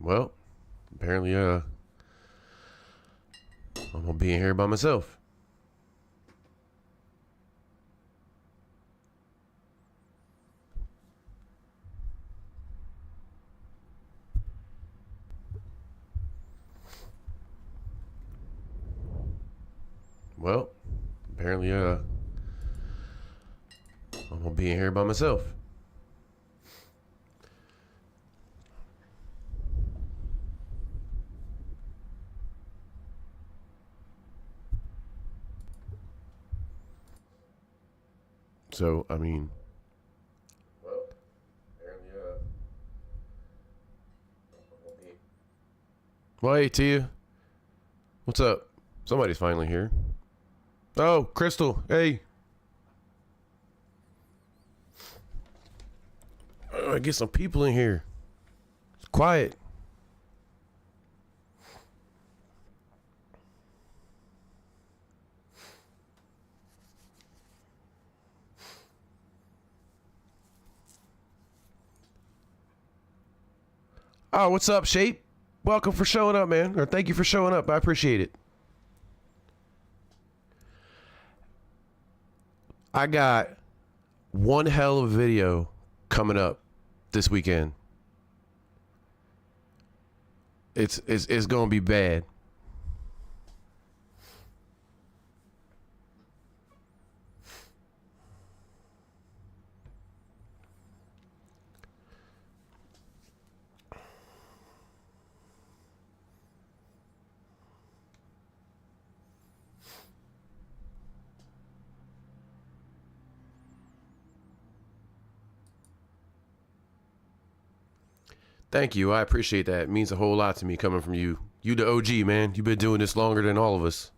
Well, apparently, I'm gonna be in here by myself. Well, apparently, I'm gonna be in here by myself. So, I mean, well, apparently, well, hey, Tia, what's up? Somebody's finally here. Oh, Crystal, hey. I get some people in here. It's quiet. Oh, what's up, Shape? Welcome for showing up, man. Or thank you for showing up. I appreciate it. I got one hell of a video coming up this weekend. It's gonna be bad. Thank you. I appreciate that. It means a whole lot to me coming from you. You the OG, man. You've been doing this longer than all of us.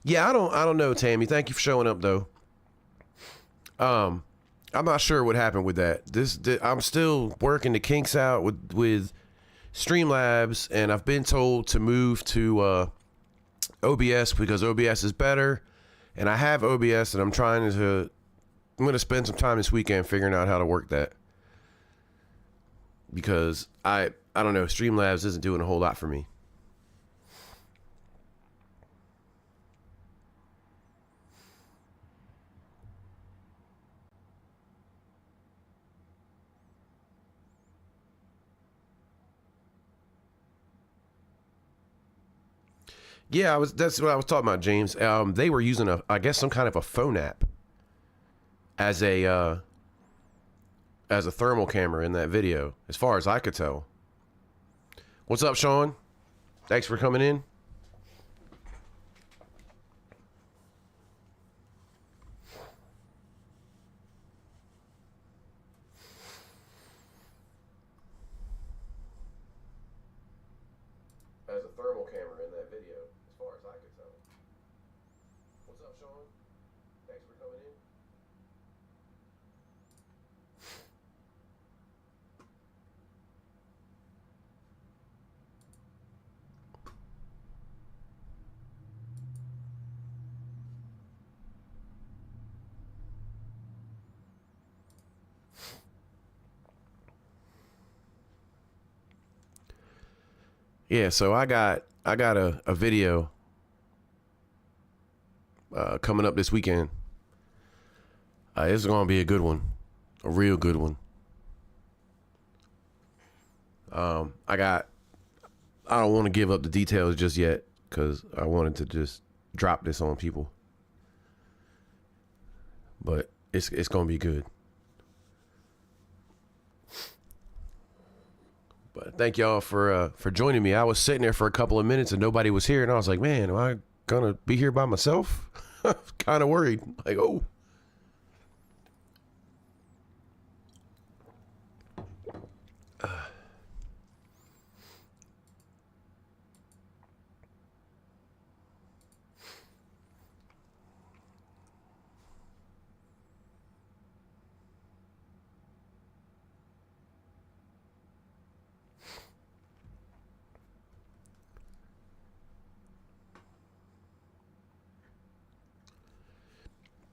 Yeah, I don't know, Tammy. Thank you for showing up though. I'm not sure what happened with that. I'm still working the kinks out with Streamlabs, and I've been told to move to OBS because OBS is better, and I have OBS, and I'm going to spend some time this weekend figuring out how to work that, because I don't know, Streamlabs isn't doing a whole lot for me. Yeah, that's what I was talking about, James. They were using I guess some kind of a phone app as a thermal camera in that video, as far as I could tell. What's up, Sean? Thanks for coming in. As a thermal camera in that video, as far as I could tell. What's up, Sean? Thanks for coming in. Yeah, so I got a video coming up this weekend. It's gonna be a good one, a real good one. I don't want to give up the details just yet because I wanted to just drop this on people, but it's gonna be good. But thank y'all for joining me. I was sitting there for a couple of minutes and nobody was here, and I was like, man, am I gonna be here by myself? Kind of worried. Like, oh.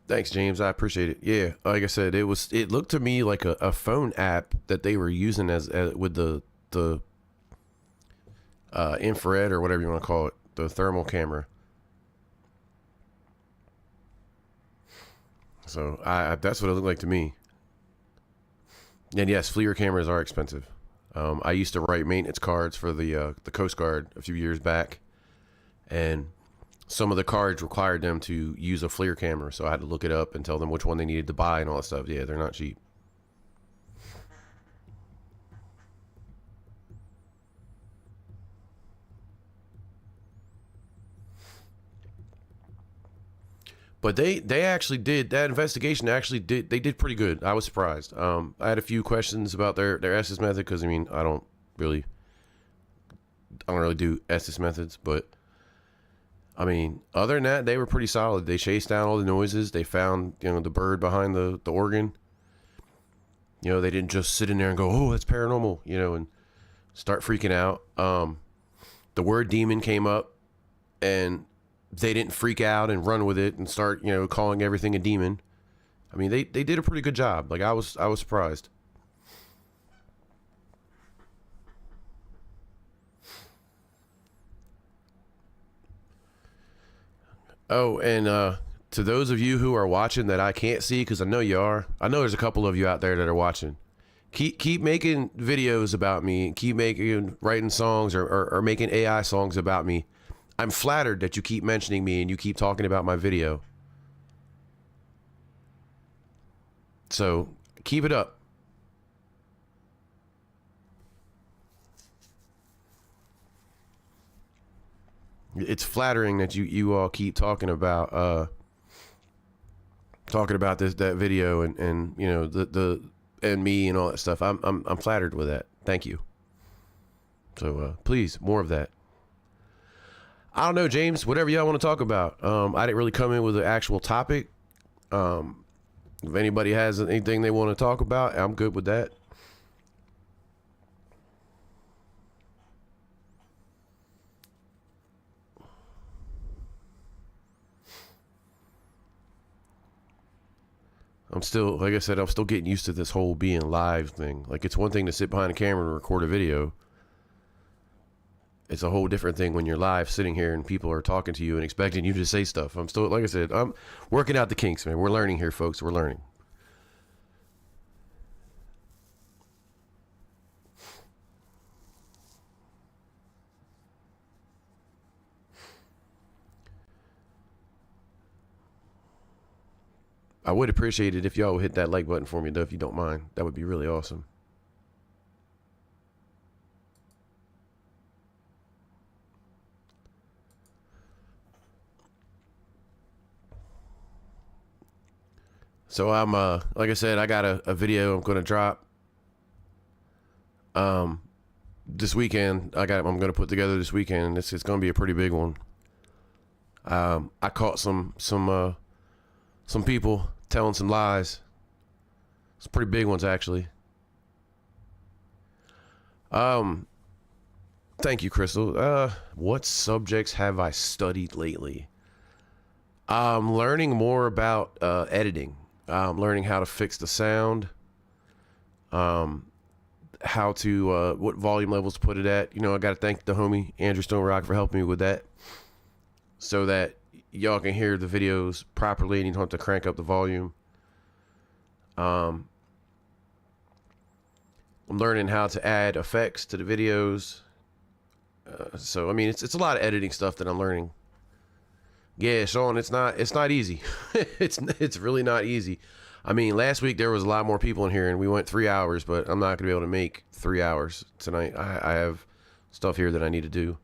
Thanks, James. I appreciate it. Yeah, like I said, it looked to me like a phone app that they were using as with the infrared or whatever you want to call it, the thermal camera. So I that's what it looked like to me. And yes, FLIR cameras are expensive. I used to write maintenance cards for the Coast Guard a few years back, and some of the cards required them to use a FLIR camera, so I had to look it up and tell them which one they needed to buy and all that stuff. Yeah, they're not cheap. But they actually did that investigation. Actually, they did pretty good. I was surprised. I had a few questions about their Estes method because I mean I don't really do Estes methods, but I mean other than that, they were pretty solid. They chased down all the noises. They found the bird behind the organ. They didn't just sit in there and go, oh, that's paranormal, and start freaking out. The word demon came up, and they didn't freak out and run with it and start, calling everything a demon. I mean, they did a pretty good job. Like I was surprised. Oh, and to those of you who are watching that I can't see, because I know you are. I know there's a couple of you out there that are watching. Keep making videos about me. Keep writing songs or making AI songs about me. I'm flattered that you keep mentioning me and you keep talking about my video. So keep it up. It's flattering that you all keep talking about that video and the and me and all that stuff. I'm flattered with that. Thank you. So please, more of that. I don't know, James. Whatever y'all want to talk about. I didn't really come in with an actual topic. If anybody has anything they want to talk about, I'm good with that. I'm still, like I said, I'm still getting used to this whole being live thing. Like, it's one thing to sit behind a camera and record a video. It's a whole different thing when you're live sitting here and people are talking to you and expecting you to say stuff. I'm still, like I said, I'm working out the kinks, man. We're learning here, folks. We're learning. I would appreciate it if y'all would hit that like button for me, though, if you don't mind. That would be really awesome. So I'm like I said, I got a video I'm gonna drop this weekend. I'm gonna put together this weekend. It's gonna be a pretty big one. I caught some people telling some lies. Some pretty big ones, actually. Thank you, Crystal. What subjects have I studied lately? I'm learning more about editing. I'm learning how to fix the sound. How to what volume levels to put it at. I got to thank the homie Andrew Stone Rock for helping me with that, so that y'all can hear the videos properly and you don't have to crank up the volume. I'm learning how to add effects to the videos. So I mean, it's a lot of editing stuff that I'm learning. Yeah, Sean, it's not easy. it's really not easy. I mean, last week there was a lot more people in here and we went 3 hours, but I'm not gonna be able to make 3 hours tonight. I have stuff here that I need to do.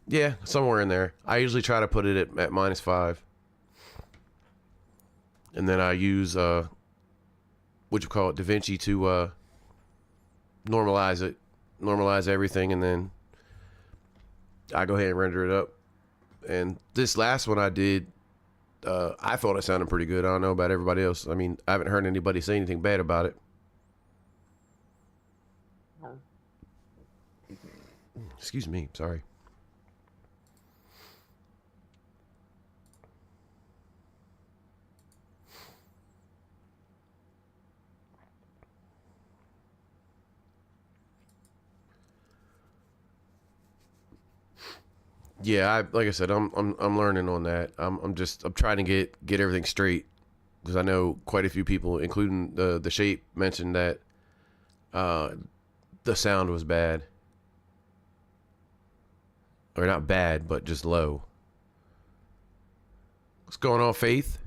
Yeah, somewhere in there. I usually try to put it at -5. And then I use what you call it, DaVinci to normalize it, normalize everything, and then I go ahead and render it up. And this last one I did, I thought it sounded pretty good. I don't know about everybody else. I mean, I haven't heard anybody say anything bad about it. Excuse me, sorry. Yeah, like I said, I'm learning on that. I'm trying to get everything straight because I know quite a few people, including the shape, mentioned that uh, the sound was bad, or not bad, but just low. What's going on, Faith?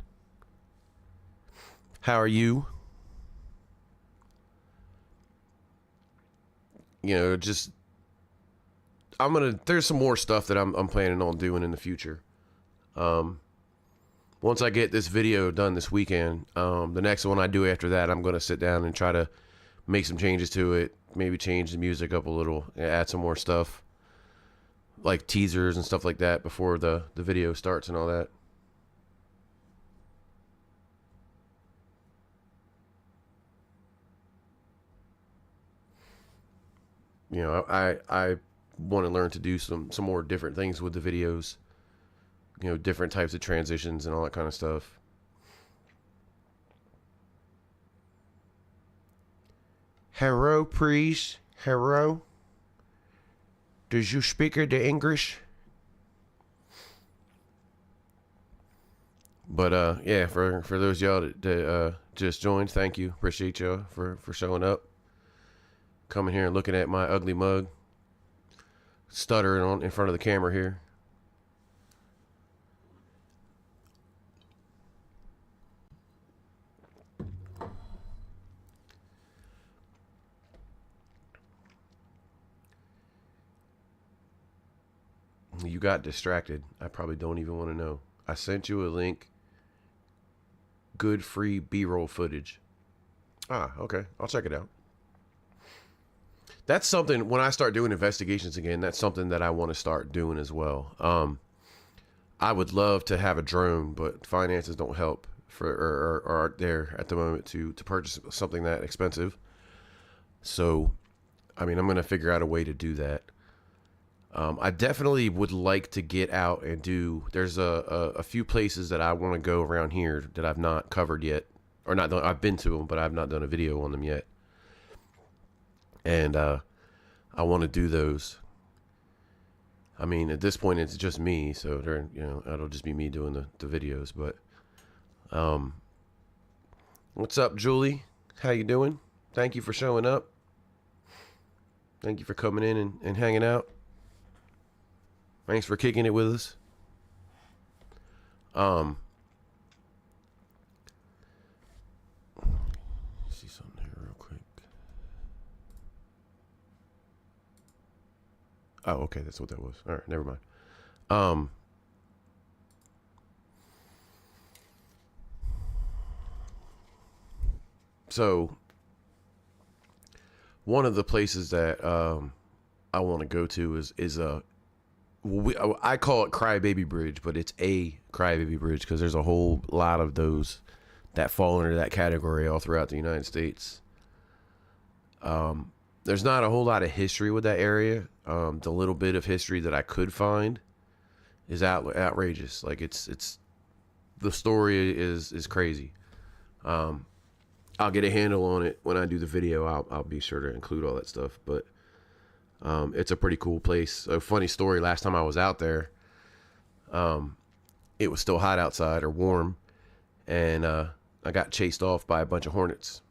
How are you? You know, just I'm gonna. There's some more stuff that I'm planning on doing in the future. Um, Once I get this video done this weekend, the next one I do after that, I'm gonna sit down and try to make some changes to it. Maybe change the music up a little, add some more stuff like teasers and stuff like that before the video starts and all that. You know, I want to learn to do some more different things with the videos. You know, different types of transitions and all that kind of stuff. Hello, please. Hello. Does you speak the English? But yeah, for those y'all that just joined, thank you. Appreciate y'all for showing up, coming here and looking at my ugly mug, stuttering on in front of the camera here. You got distracted. I probably don't even want to know. I sent you a link. Good free B-roll footage. Ah, okay. I'll check it out. That's something, when I start doing investigations again, that's something that I want to start doing as well. I would love to have a drone, but finances don't help for or aren't there at the moment to purchase something that expensive. So, I mean, I'm going to figure out a way to do that. I definitely would like to get out and do. There's a few places that I want to go around here that I've not covered yet, or not done. I've been to them, but I've not done a video on them yet. And I want to do those. I mean, at this point, it's just me, so it'll just be me doing the videos. But what's up, Julie? How you doing? Thank you for showing up. Thank you for coming in and hanging out. Thanks for kicking it with us. See something here real quick. Oh, okay, that's what that was. All right, never mind. So one of the places that I want to go to is I call it Crybaby Bridge, but it's a Crybaby Bridge because there's a whole lot of those that fall under that category all throughout the United States. There's not a whole lot of history with that area. The little bit of history that I could find is outrageous. Like it's the story is crazy. I'll get a handle on it when I do the video. I'll be sure to include all that stuff, but it's a pretty cool place. A funny story, last time I was out there, it was still hot outside or warm, and I got chased off by a bunch of hornets.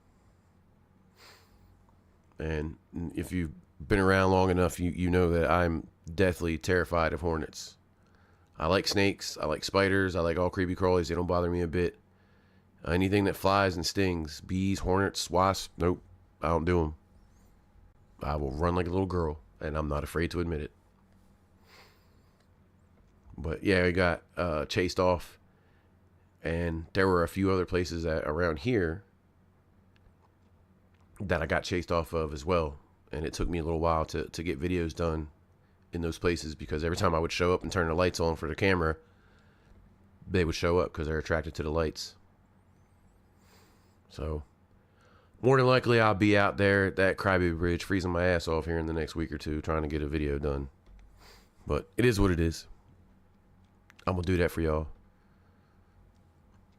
And if you've been around long enough, you know that I'm deathly terrified of hornets. I like snakes, I like spiders, I like all creepy crawlies. They don't bother me a bit. Anything that flies and stings, bees, hornets, wasps, nope, I don't do them. I will run like a little girl, and I'm not afraid to admit it. But yeah, I got chased off, and there were a few other places around here that I got chased off of as well. And it took me a little while to get videos done in those places because every time I would show up and turn the lights on for the camera, they would show up because they're attracted to the lights. So more than likely I'll be out there at that Crybaby Bridge freezing my ass off here in the next week or two trying to get a video done. But it is what it is. I'm going to do that for y'all.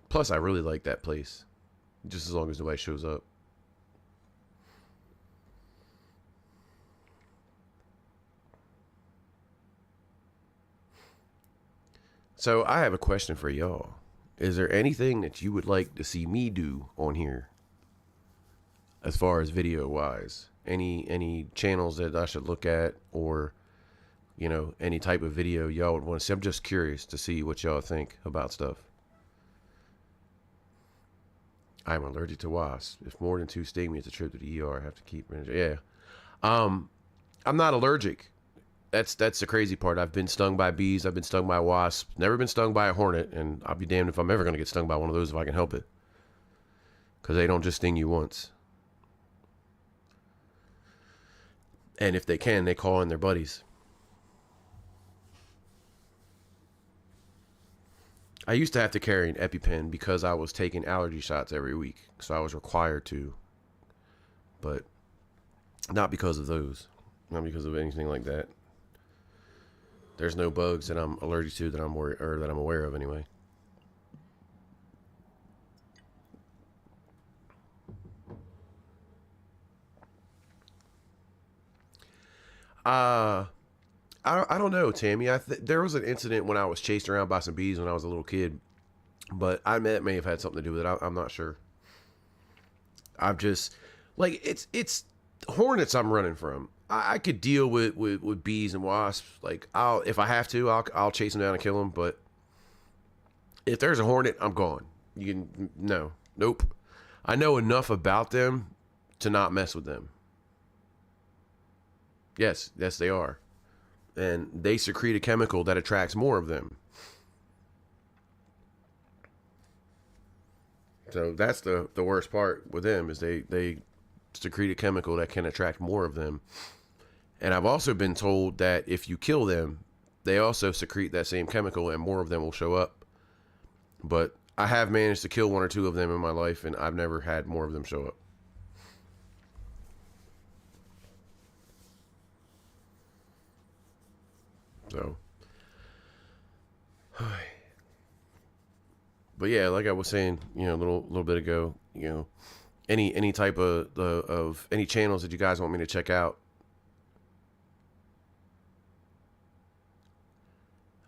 Plus, I really like that place. Just as long as nobody shows up. So I have a question for y'all. Is there anything that you would like to see me do on here as far as video wise? Any channels that I should look at, or any type of video y'all would want to see? I'm just curious to see what y'all think about stuff. I'm allergic to wasps. If more than two sting me, it's a trip to the ER. I have to keep. Yeah. I'm not allergic. That's the crazy part. I've been stung by bees. I've been stung by wasps. Never been stung by a hornet, and I'll be damned if I'm ever going to get stung by one of those if I can help it. Because they don't just sting you once. And if they can, they call in their buddies. I used to have to carry an EpiPen because I was taking allergy shots every week. So I was required to. But not because of those. Not because of anything like that. There's no bugs that I'm allergic to that I'm aware of anyway. I don't know, Tammy. There was an incident when I was chased around by some bees when I was a little kid, but it may have had something to do with it. I'm not sure. I'm just like it's hornets I'm running from. I could deal with bees and wasps. Like if I have to, I'll chase them down and kill them. But if there's a hornet, I'm gone. Nope. I know enough about them to not mess with them. Yes, they are. And they secrete a chemical that attracts more of them. So that's the worst part with them is they secrete a chemical that can attract more of them. And I've also been told that if you kill them, they also secrete that same chemical and more of them will show up. But I have managed to kill one or two of them in my life, and I've never had more of them show up. So, but yeah, like I was saying, a little bit ago, any type of any channels that you guys want me to check out,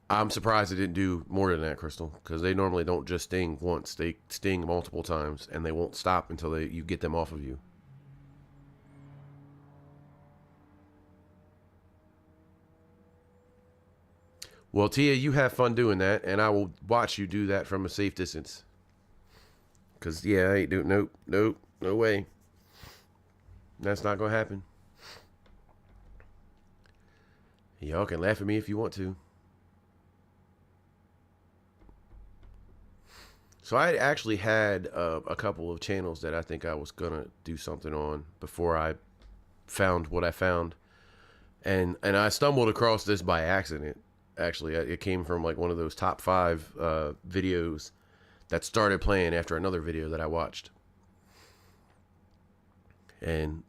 I'm surprised it didn't do more than that, Crystal, because they normally don't just sting once; they sting multiple times, and they won't stop until you get them off of you. Well, Tia, you have fun doing that, and I will watch you do that from a safe distance. Because, yeah, I ain't doing... Nope, no way. That's not going to happen. Y'all can laugh at me if you want to. So I actually had a couple of channels that I think I was going to do something on before I found what I found. And I stumbled across this by accident. Actually, it came from like one of those top 5 videos that started playing after another video that I watched. And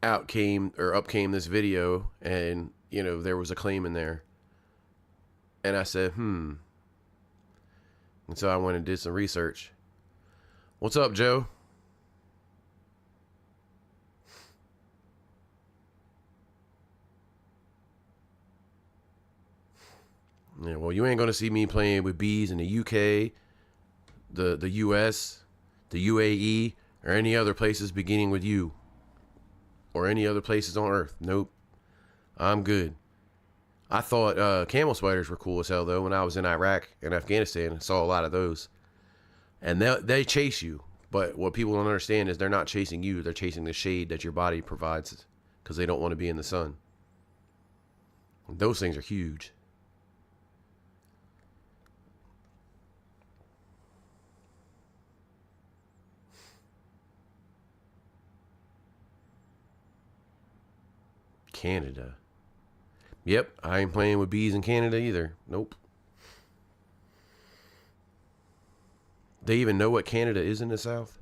up came this video, and there was a claim in there. And I said, And so I went and did some research. What's up, Joe? Yeah, well, you ain't gonna see me playing with bees in the UK, the US, the UAE, or any other places beginning with U, or any other places on Earth. Nope, I'm good. I thought camel spiders were cool as hell though. When I was in Iraq and Afghanistan, I saw a lot of those, and they chase you. But what people don't understand is they're not chasing you; they're chasing the shade that your body provides, because they don't want to be in the sun. Those things are huge. Canada. Yep, I ain't playing with bees in Canada either. Nope. They even know what Canada is in the South?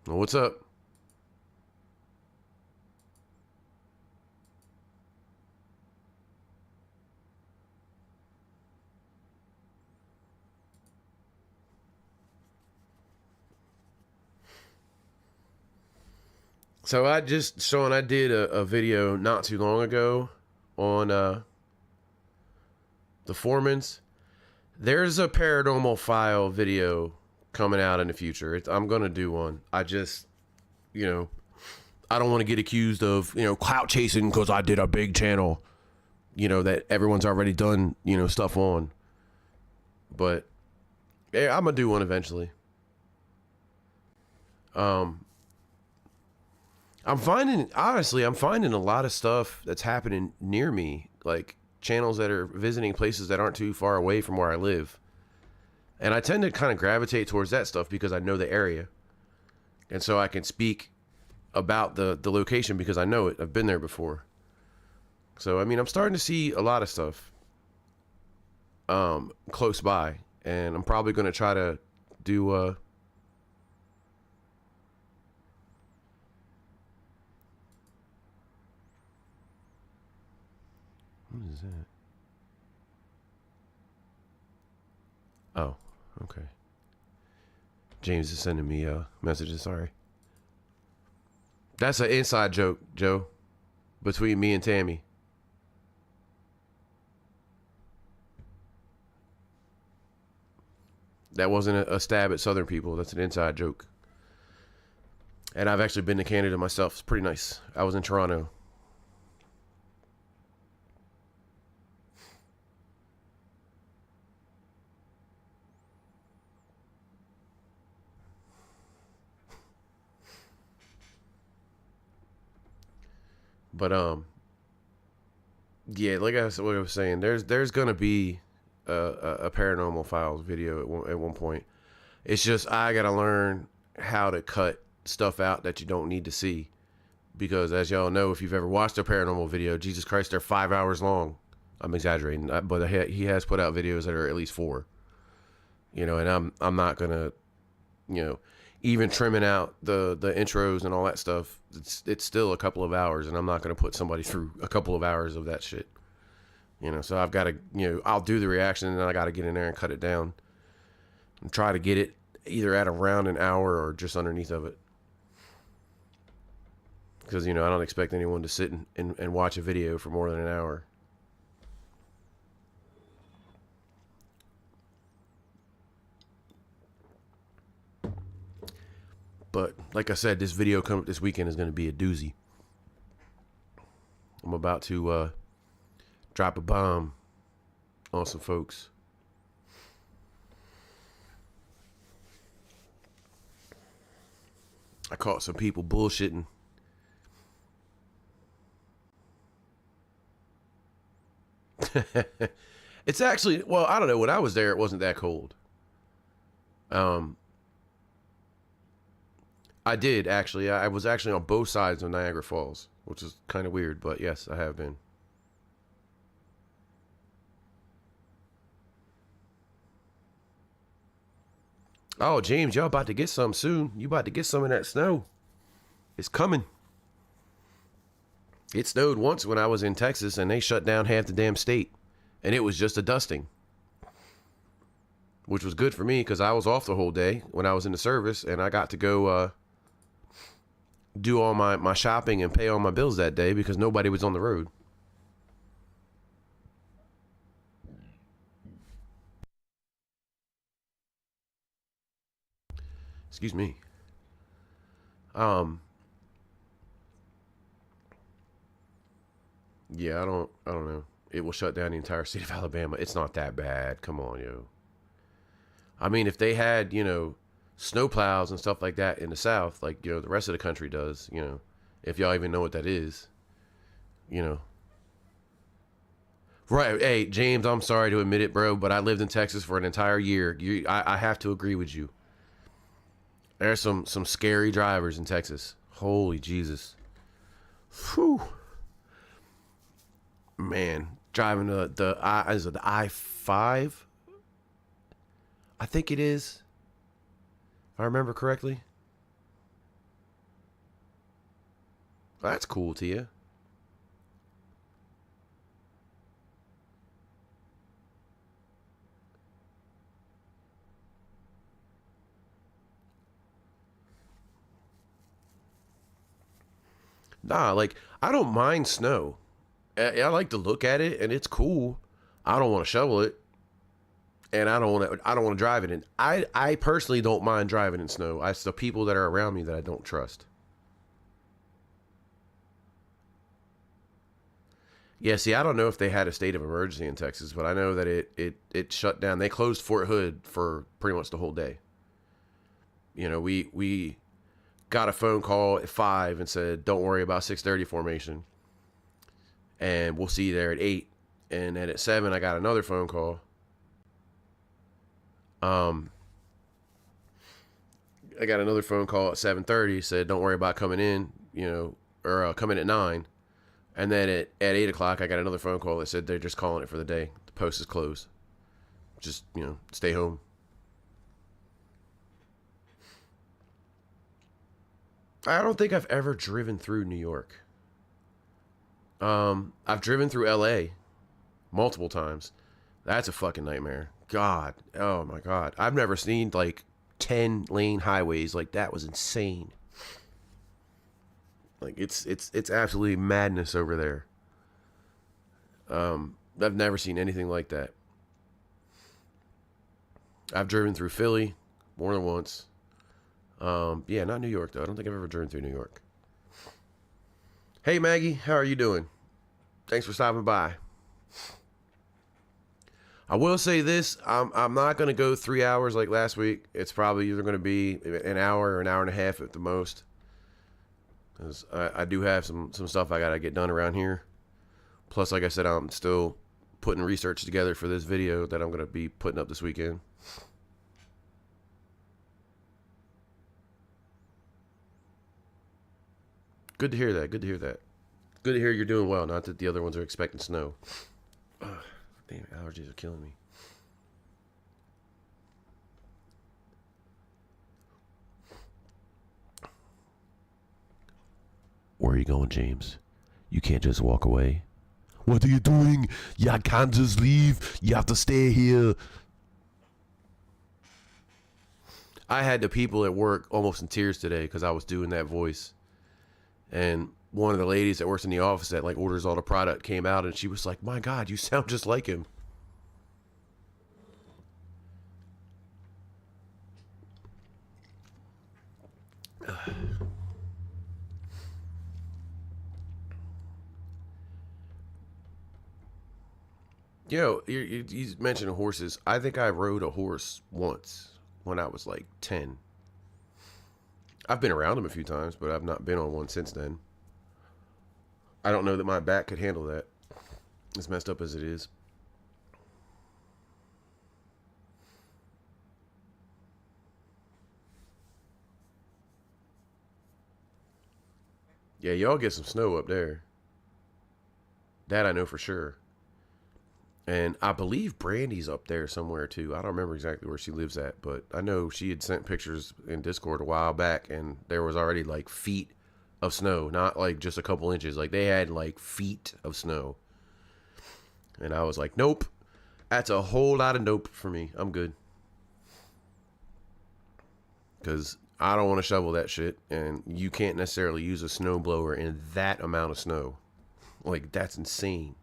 Well, what's up? So Sean, I did a video not too long ago on the Foremans. There's a paranormal file video coming out in the future. I'm gonna do one. I just, you know, I don't want to get accused of, clout chasing because I did a big channel, that everyone's already done, stuff on. But yeah, I'm gonna do one eventually. I'm finding a lot of stuff that's happening near me, like channels that are visiting places that aren't too far away from where I live. And I tend to kind of gravitate towards that stuff because I know the area. And so I can speak about the location because I know it. I've been there before. So, I mean, I'm starting to see a lot of stuff close by. And I'm probably going to try to do... what is that? Oh, okay. James is sending me messages. Sorry. That's an inside joke, Joe, between me and Tammy. That wasn't a stab at Southern people. That's an inside joke. And I've actually been to Canada myself. It's pretty nice. I was in Toronto. But yeah, like I was saying, there's gonna be a Paranormal Files video at one point. It's just I gotta learn how to cut stuff out that you don't need to see, because as y'all know, if you've ever watched a paranormal video, Jesus Christ, they're 5 hours long. I'm exaggerating, but he has put out videos that are at least 4. And I'm not gonna, even trimming out the intros and all that stuff, it's still a couple of hours, and I'm not going to put somebody through a couple of hours of that shit. So I've got to, I'll do the reaction, and then I got to get in there and cut it down and try to get it either at around an hour or just underneath of it. Because, I don't expect anyone to sit and watch a video for more than an hour. But like I said, this video coming this weekend is going to be a doozy. I'm about to drop a bomb on some folks. I caught some people bullshitting. It's actually, well, I don't know. When I was there, it wasn't that cold. I did, actually. I was actually on both sides of Niagara Falls, which is kind of weird, but yes, I have been. Oh, James, y'all about to get some soon. You about to get some of that snow. It's coming. It snowed once when I was in Texas, and they shut down half the damn state. And it was just a dusting. Which was good for me, because I was off the whole day when I was in the service, and I got to go... do all my shopping and pay all my bills that day because nobody was on the road. Excuse me. Yeah, I don't know. It will shut down the entire state of Alabama. It's not that bad. Come on, yo. I mean, if they had, snow plows and stuff like that in the South, like, the rest of the country does, if y'all even know what that is, Right. Hey, James, I'm sorry to admit it, bro, but I lived in Texas for an entire year. I have to agree with you. There's some scary drivers in Texas. Holy Jesus. Whew. Man, driving the I-5? I think it is. If I remember correctly. That's cool, Tia. Nah, like I don't mind snow. I like to look at it and it's cool. I don't want to shovel it, and I don't want to. I don't want to drive it in. I personally don't mind driving in snow. It's the people that are around me that I don't trust. Yeah, see, I don't know if they had a state of emergency in Texas, but I know that it shut down. They closed Fort Hood for pretty much the whole day. You know, we got a phone call at 5 and said, "Don't worry about 6:30 formation, and we'll see you there at 8." And then at 7, I got another phone call. Um, I got another phone call at 7:30. Said, "Don't worry about coming in," or coming at 9. And then at 8 o'clock, I got another phone call that said they're just calling it for the day. The post is closed. Just, stay home. I don't think I've ever driven through New York. I've driven through LA multiple times. That's a fucking nightmare. God. Oh my God. I've never seen like 10 lane highways. Like that was insane. Like it's absolutely madness over there. I've never seen anything like that. I've driven through Philly more than once. Yeah, not New York though. I don't think I've ever driven through New York. Hey Maggie, how are you doing? Thanks for stopping by. I will say this, I'm not gonna go 3 hours like last week. It's probably either gonna be an hour or an hour and a half at the most. Because I do have some stuff I gotta get done around here. Plus, like I said, I'm still putting research together for this video that I'm gonna be putting up this weekend. Good to hear that. Good to hear that. Good to hear you're doing well. Not that the other ones are expecting snow. Ugh, damn, allergies are killing me. Where are you going, James? You can't just walk away. What are you doing? You can't just leave. You have to stay here. I had the people at work almost in tears today because I was doing that voice. And one of the ladies that works in the office that like orders all the product came out and she was like, "My God, you sound just like him." You mentioned horses. I think I rode a horse once when I was like 10. I've been around them a few times, but I've not been on one since then. I don't know that my back could handle that. As messed up as it is. Yeah, y'all get some snow up there. That I know for sure. And I believe Brandy's up there somewhere too. I don't remember exactly where she lives at, but I know she had sent pictures in Discord a while back and there was already like feet of snow, not like just a couple inches. Like they had like feet of snow. And I was like, nope. That's a whole lot of nope for me. I'm good. Because I don't want to shovel that shit. And you can't necessarily use a snow blower in that amount of snow. Like, that's insane.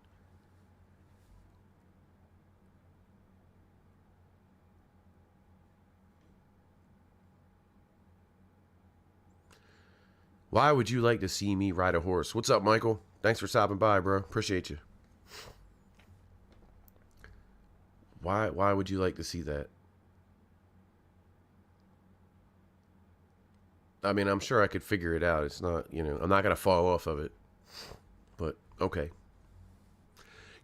Why would you like to see me ride a horse? What's up, Michael? Thanks for stopping by, bro. Appreciate you. Why would you like to see that? I mean, I'm sure I could figure it out. It's not, I'm not going to fall off of it. But, okay.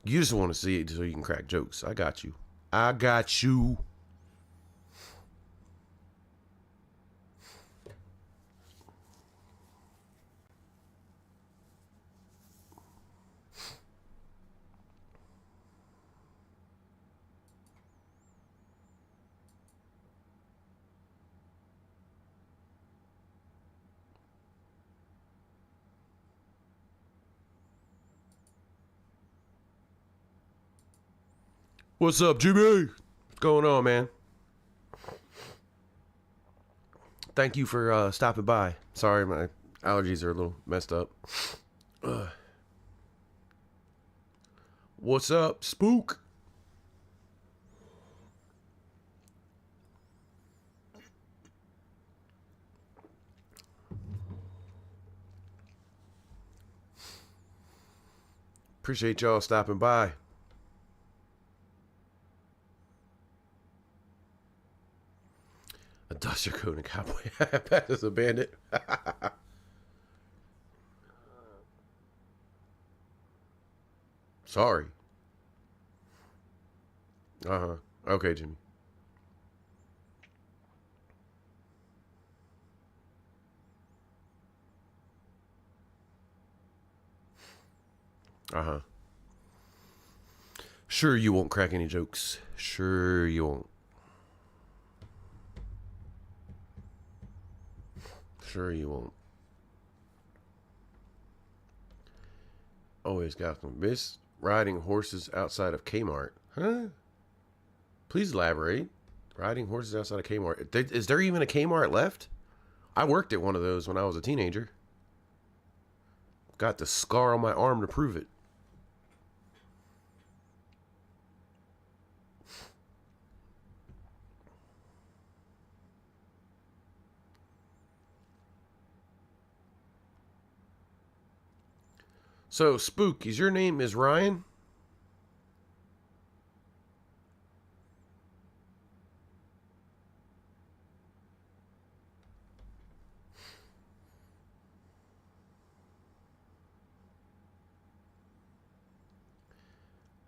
You just want to see it so you can crack jokes. I got you. I got you. What's up, Jimmy? What's going on, man? Thank you for stopping by. Sorry, Allergies are a little messed up. What's up, Spook? Appreciate y'all stopping by. A duster coat and cowboy hat. That is a bandit. Sorry. Uh-huh. Okay, Jimmy. Uh-huh. Sure you won't crack any jokes. Sure you won't. Sure you won't. Always got them. Miss riding horses outside of Kmart. Huh? Please elaborate. Riding horses outside of Kmart. Is there even a Kmart left? I worked at one of those when I was a teenager. Got the scar on my arm to prove it. So, Spook, is your name is Ryan?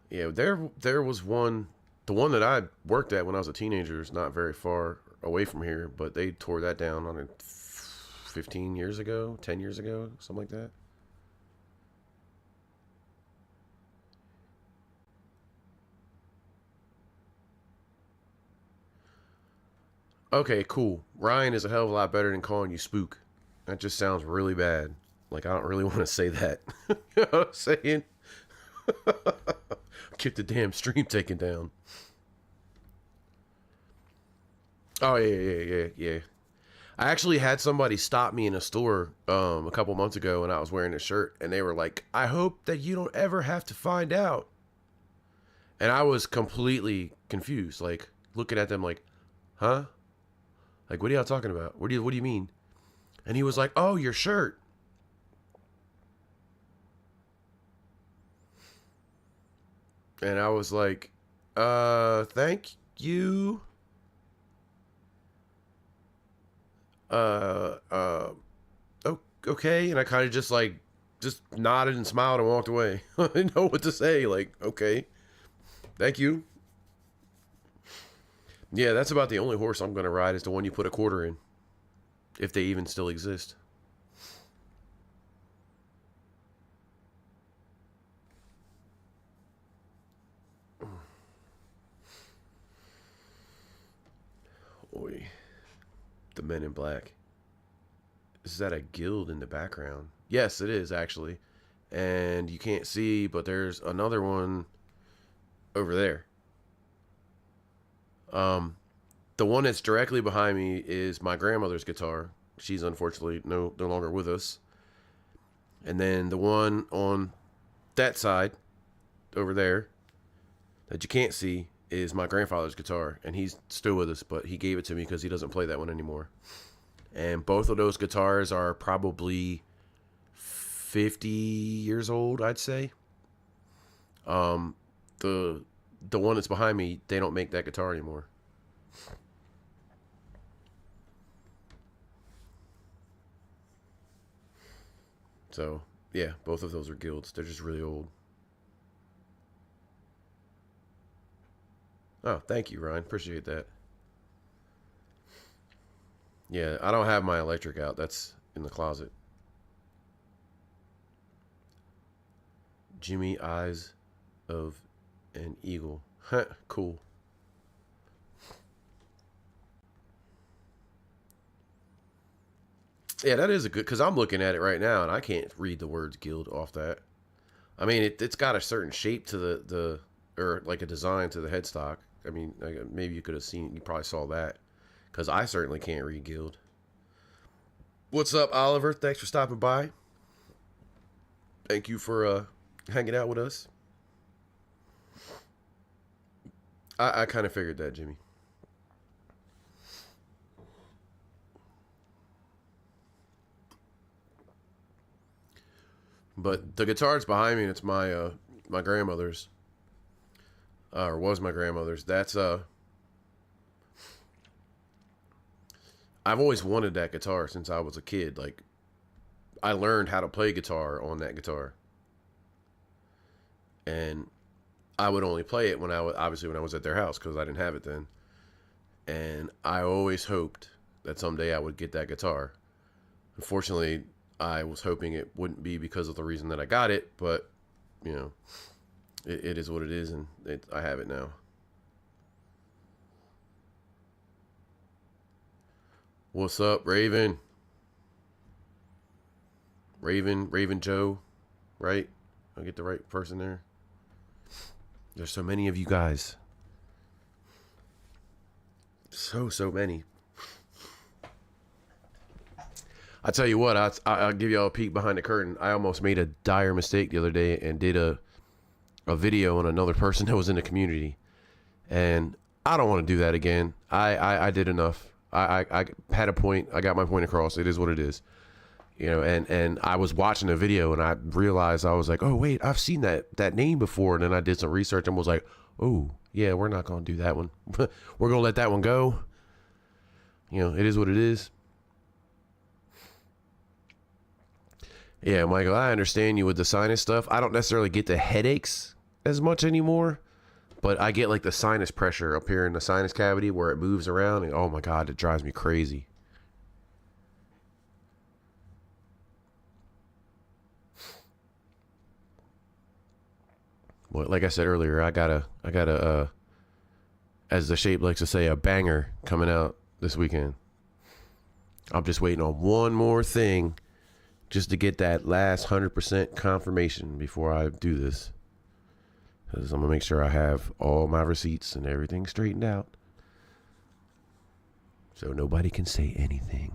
Yeah, there was one, the one that I worked at when I was a teenager is not very far away from here, but they tore that down on it 15 years ago, 10 years ago, something like that. Okay, cool. Ryan is a hell of a lot better than calling you Spook. That just sounds really bad. Like, I don't really want to say that. You know what I'm saying? Get the damn stream taken down. Oh, yeah. I actually had somebody stop me in a store a couple months ago when I was wearing a shirt, and they were like, I hope that you don't ever have to find out. And I was completely confused, like, looking at them like, huh? Like, what are y'all talking about? What do you mean? And he was like, oh, your shirt. And I was like, thank you. Okay. And I kind of just nodded and smiled and walked away. I didn't know what to say. Like, okay, thank you. Yeah, that's about the only horse I'm going to ride is the one you put a quarter in. If they even still exist. Oi. The Men in Black. Is that a guild in the background? Yes, it is actually. And you can't see, but there's another one over there. The one that's directly behind me is my grandmother's guitar. She's unfortunately no longer with us. And then the one on that side over there that you can't see is my grandfather's guitar, and he's still with us, but he gave it to me because he doesn't play that one anymore. And both of those guitars are probably 50 years old, I'd say. The one that's behind me, they don't make that guitar anymore. So, yeah, both of those are guilds. They're just really old. Oh, thank you, Ryan. Appreciate that. Yeah, I don't have my electric out. That's in the closet. Jimmy Eyes of an Eagle. Cool. Yeah, that is a good, because I'm looking at it right now and I can't read the words guild off that. I mean, it's got a certain shape to or like a design to the headstock. I mean, maybe you could have seen, you probably saw that, because I certainly can't read guild. What's up, Oliver? Thanks for stopping by. Thank you for hanging out with us. I kind of figured that, Jimmy. But the guitar's behind me, and it's my my grandmother's. Or was my grandmother's. That's I've always wanted that guitar since I was a kid. Like, I learned how to play guitar on that guitar. And I would only play it when I was at their house, because I didn't have it then. And I always hoped that someday I would get that guitar. Unfortunately, I was hoping it wouldn't be because of the reason that I got it, but, you know, it is what it is, and I have it now. What's up, Raven? Raven Joe, right? I'll get the right person there. There's so many of you guys. So many. I tell you what, I'll give y'all a peek behind the curtain. I almost made a dire mistake the other day and did a video on another person that was in the community. And I don't want to do that again. I did enough. I had a point. I got my point across. It is what it is. You know, and I was watching a video and I realized, I was like, oh, wait, I've seen that name before. And then I did some research and was like, oh, yeah, we're not going to do that one. We're going to let that one go. You know, it is what it is. Yeah, Michael, I understand you with the sinus stuff. I don't necessarily get the headaches as much anymore, but I get like the sinus pressure up here in the sinus cavity where it moves around, and oh my God, it drives me crazy. Well, like I said earlier, I got a as the Shape likes to say, a banger coming out this weekend. I'm just waiting on one more thing just to get that last 100% confirmation before I do this. Because I'm going to make sure I have all my receipts and everything straightened out, so nobody can say anything.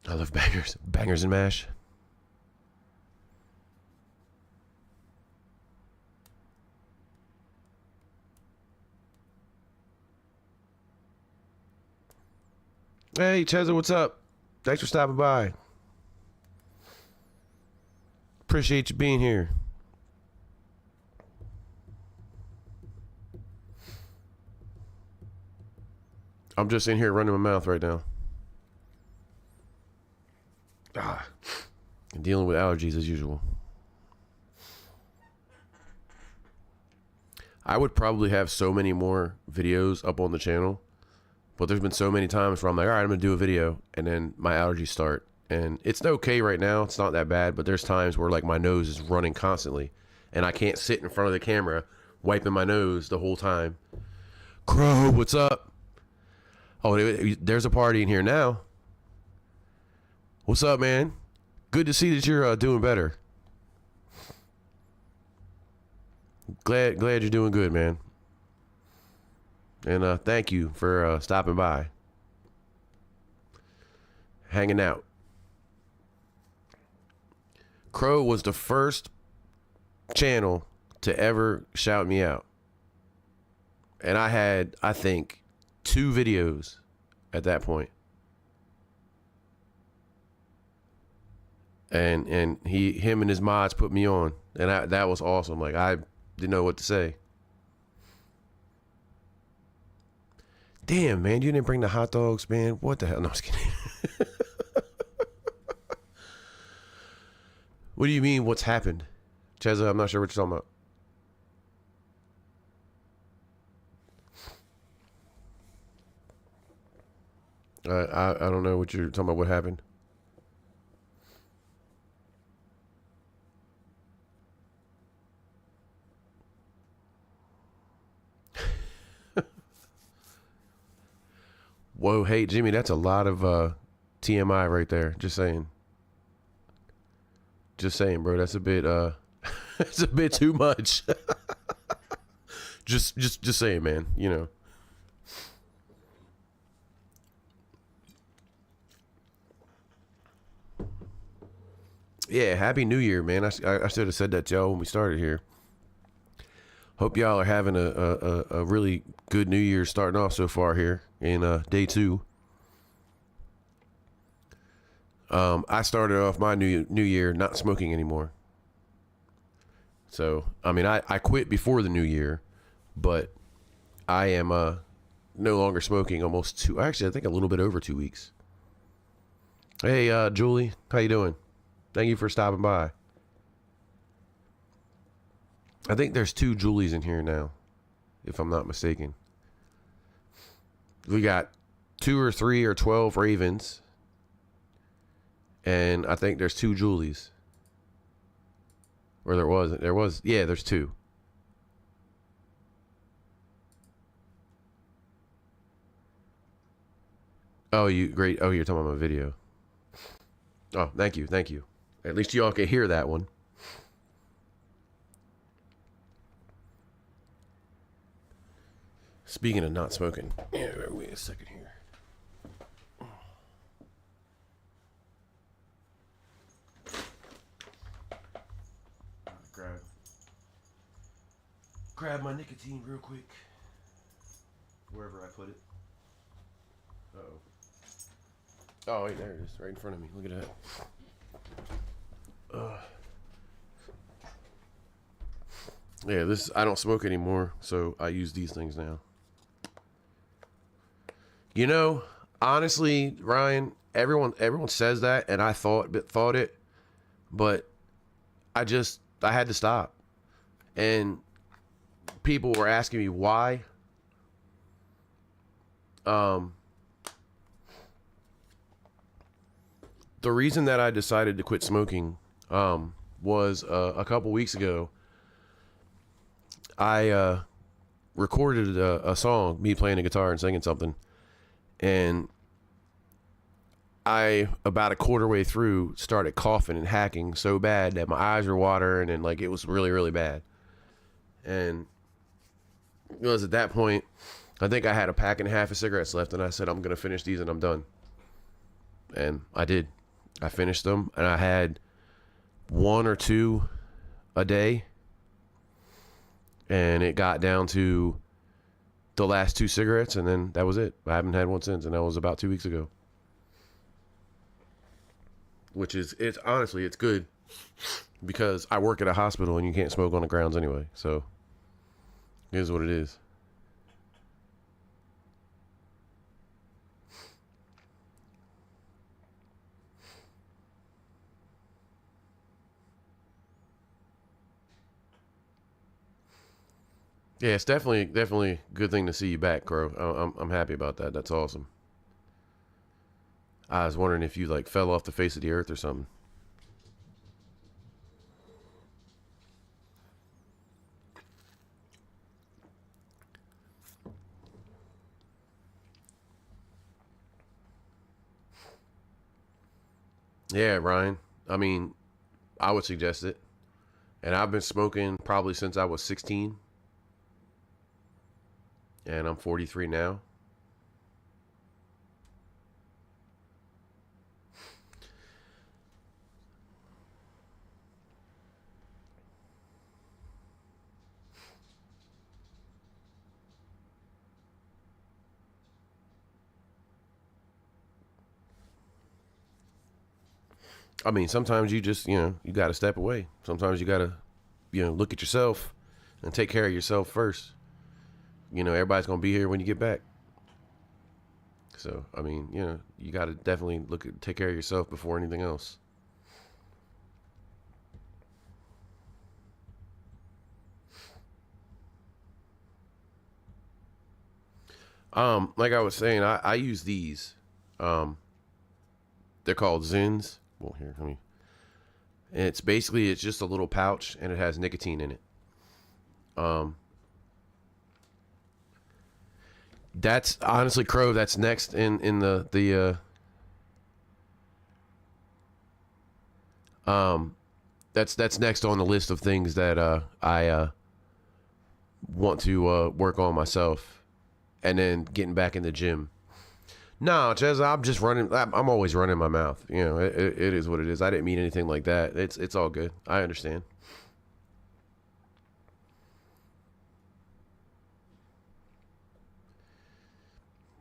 I love bangers. Bangers and mash. Hey, Cheza, what's up? Thanks for stopping by. Appreciate you being here. I'm just in here running my mouth right now. And dealing with allergies as usual. I would probably have so many more videos up on the channel, but there's been so many times where I'm like, all right, I'm going to do a video, and then my allergies start. And it's okay right now. It's not that bad, but there's times where like my nose is running constantly, and I can't sit in front of the camera wiping my nose the whole time. Crow, what's up? Oh, there's a party in here now. What's up, man? Good to see that you're doing better. Glad you're doing good, man. And thank you for stopping by, hanging out. Crow was the first channel to ever shout me out. And I had, I think, 2 videos at that point. And him and his mods put me on. And that was awesome. Like, I didn't know what to say. Damn, man, you didn't bring the hot dogs, man. What the hell? No, I'm just kidding. What do you mean, what's happened? Cheza, I'm not sure what you're talking about. I don't know what you're talking about. What happened? Whoa, hey, Jimmy, that's a lot of TMI right there. Just saying. Just saying, bro. That's a bit that's a bit too much. Just saying, man. You know. Yeah, Happy New Year, man. I should have said that to y'all when we started here. Hope y'all are having a really good New Year starting off so far here in day 2. I started off my new year not smoking anymore. So, I mean, I quit before the new year, but I am no longer smoking almost actually, I think a little bit over 2 weeks. Hey, Julie, how you doing? Thank you for stopping by. I think there's 2 Julies in here now, if I'm not mistaken. We got 2 or 3 or 12 Ravens, and I think there's 2 Julies. Or there was, yeah, there's 2. Oh, great. Oh, you're talking about my video. Oh, thank you. At least y'all can hear that one. Speaking of not smoking, yeah, wait a second here. Grab my nicotine real quick. Wherever I put it. Uh-oh. Oh, wait, there it is, right in front of me. Look at that. Yeah, I don't smoke anymore, so I use these things now. You know, honestly, Ryan, everyone says that, and I thought it, but I had to stop. And people were asking me why. The reason that I decided to quit smoking was a couple weeks ago. I recorded a song, me playing a guitar and singing something, and I, about a quarter way through, started coughing and hacking so bad that my eyes were watering, and like it was really, really bad. And it was at that point, I think I had a pack and a half of cigarettes left, and I said, I'm going to finish these and I'm done. And I did. I finished them, and I had 1 or 2 a day, and it got down to the last 2 cigarettes, and then that was it. I haven't had one since, and that was about 2 weeks ago. Which is, honestly, it's good because I work at a hospital and you can't smoke on the grounds anyway, so it is what it is. Yeah, it's definitely a good thing to see you back, Crow. I'm happy about that. That's awesome. I was wondering if you like fell off the face of the earth or something. Yeah, Ryan. I mean, I would suggest it. And I've been smoking probably since I was 16. And I'm 43 now. I mean, sometimes you just, you got to step away. Sometimes you got to, look at yourself and take care of yourself first. Everybody's going to be here when you get back. So, I mean, you got to definitely take care of yourself before anything else. Like I was saying, I use these. They're called Zins. Well, here, let me. And it's just a little pouch, and it has nicotine in it. That's honestly, Crow. That's next in the that's next on the list of things that I want to work on myself, and then getting back in the gym. No, Ches, I'm just running. I'm always running my mouth. You know, it is what it is. I didn't mean anything like that. It's all good. I understand.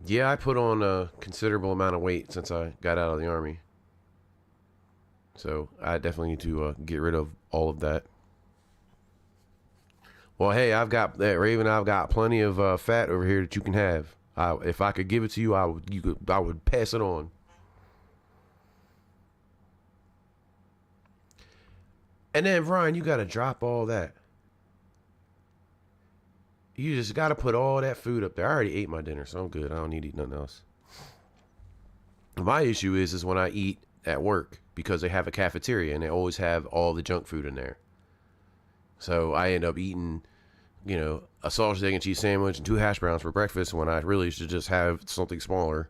Yeah, I put on a considerable amount of weight since I got out of the army. So I definitely need to get rid of all of that. Well, hey, I've got that Raven. I've got plenty of fat over here that you can have. If I could give it to you, I would pass it on. And then Brian, you got to drop all that. You just got to put all that food up there. I already ate my dinner, so I'm good. I don't need to eat nothing else. My issue is when I eat at work because they have a cafeteria and they always have all the junk food in there. So I end up eating, a sausage, egg, and cheese sandwich and two hash browns for breakfast when I really should just have something smaller.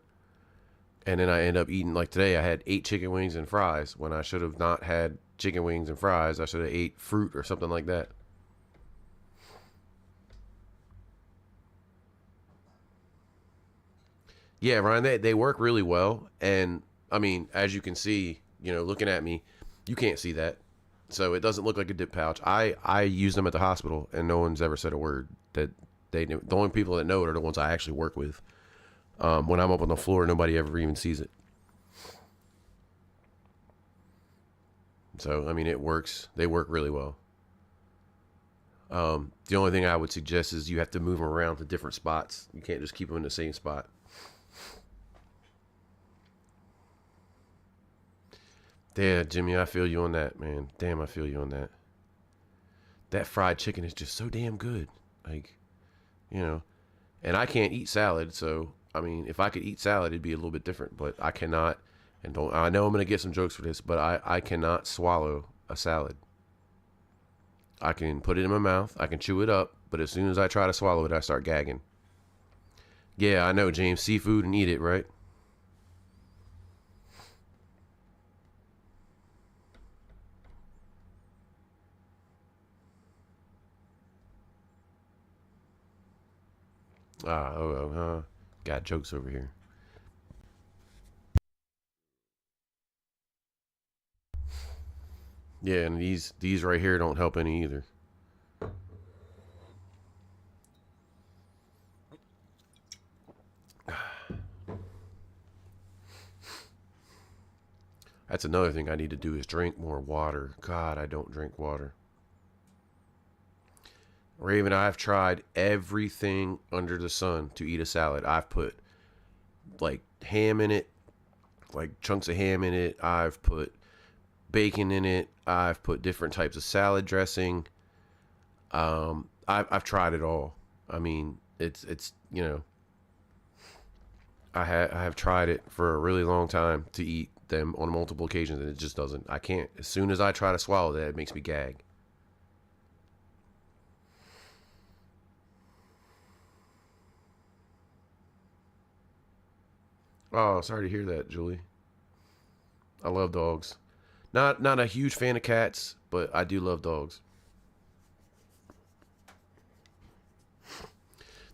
And then I end up eating, like today, I had 8 chicken wings and fries when I should have not had chicken wings and fries. I should have ate fruit or something like that. Yeah, Ryan, they work really well. And I mean, as you can see, looking at me, you can't see that. So it doesn't look like a dip pouch. I use them at the hospital, and no one's ever said a word that they knew. The only people that know it are the ones I actually work with. When I'm up on the floor, nobody ever even sees it. So I mean, it works. They work really well. The only thing I would suggest is you have to move them around to different spots. You can't just keep them in the same spot. Damn, Jimmy, I feel you on that, man. Damn, I feel you on that. That fried chicken is just so damn good. Like, you know, and I can't eat salad, so I mean, if I could eat salad, it'd be a little bit different. But I cannot, and don't. I know I'm gonna get some jokes for this, but I cannot swallow a salad. I can put it in my mouth, I can chew it up, but as soon as I try to swallow it, I start gagging. Yeah, I know, James. Seafood and eat it, right? Got jokes over here. Yeah, and these right here don't help any either. That's another thing I need to do is drink more water. God, I don't drink water. Raven, I've tried everything under the sun to eat a salad. I've put like ham in it, like chunks of ham in it. I've put bacon in it. I've put different types of salad dressing. I've tried it all. I mean, it's I have tried it for a really long time to eat them on multiple occasions, and it just doesn't. I can't. As soon as I try to swallow that, it makes me gag. Oh, sorry to hear that, Julie. I love dogs. Not a huge fan of cats, but I do love dogs.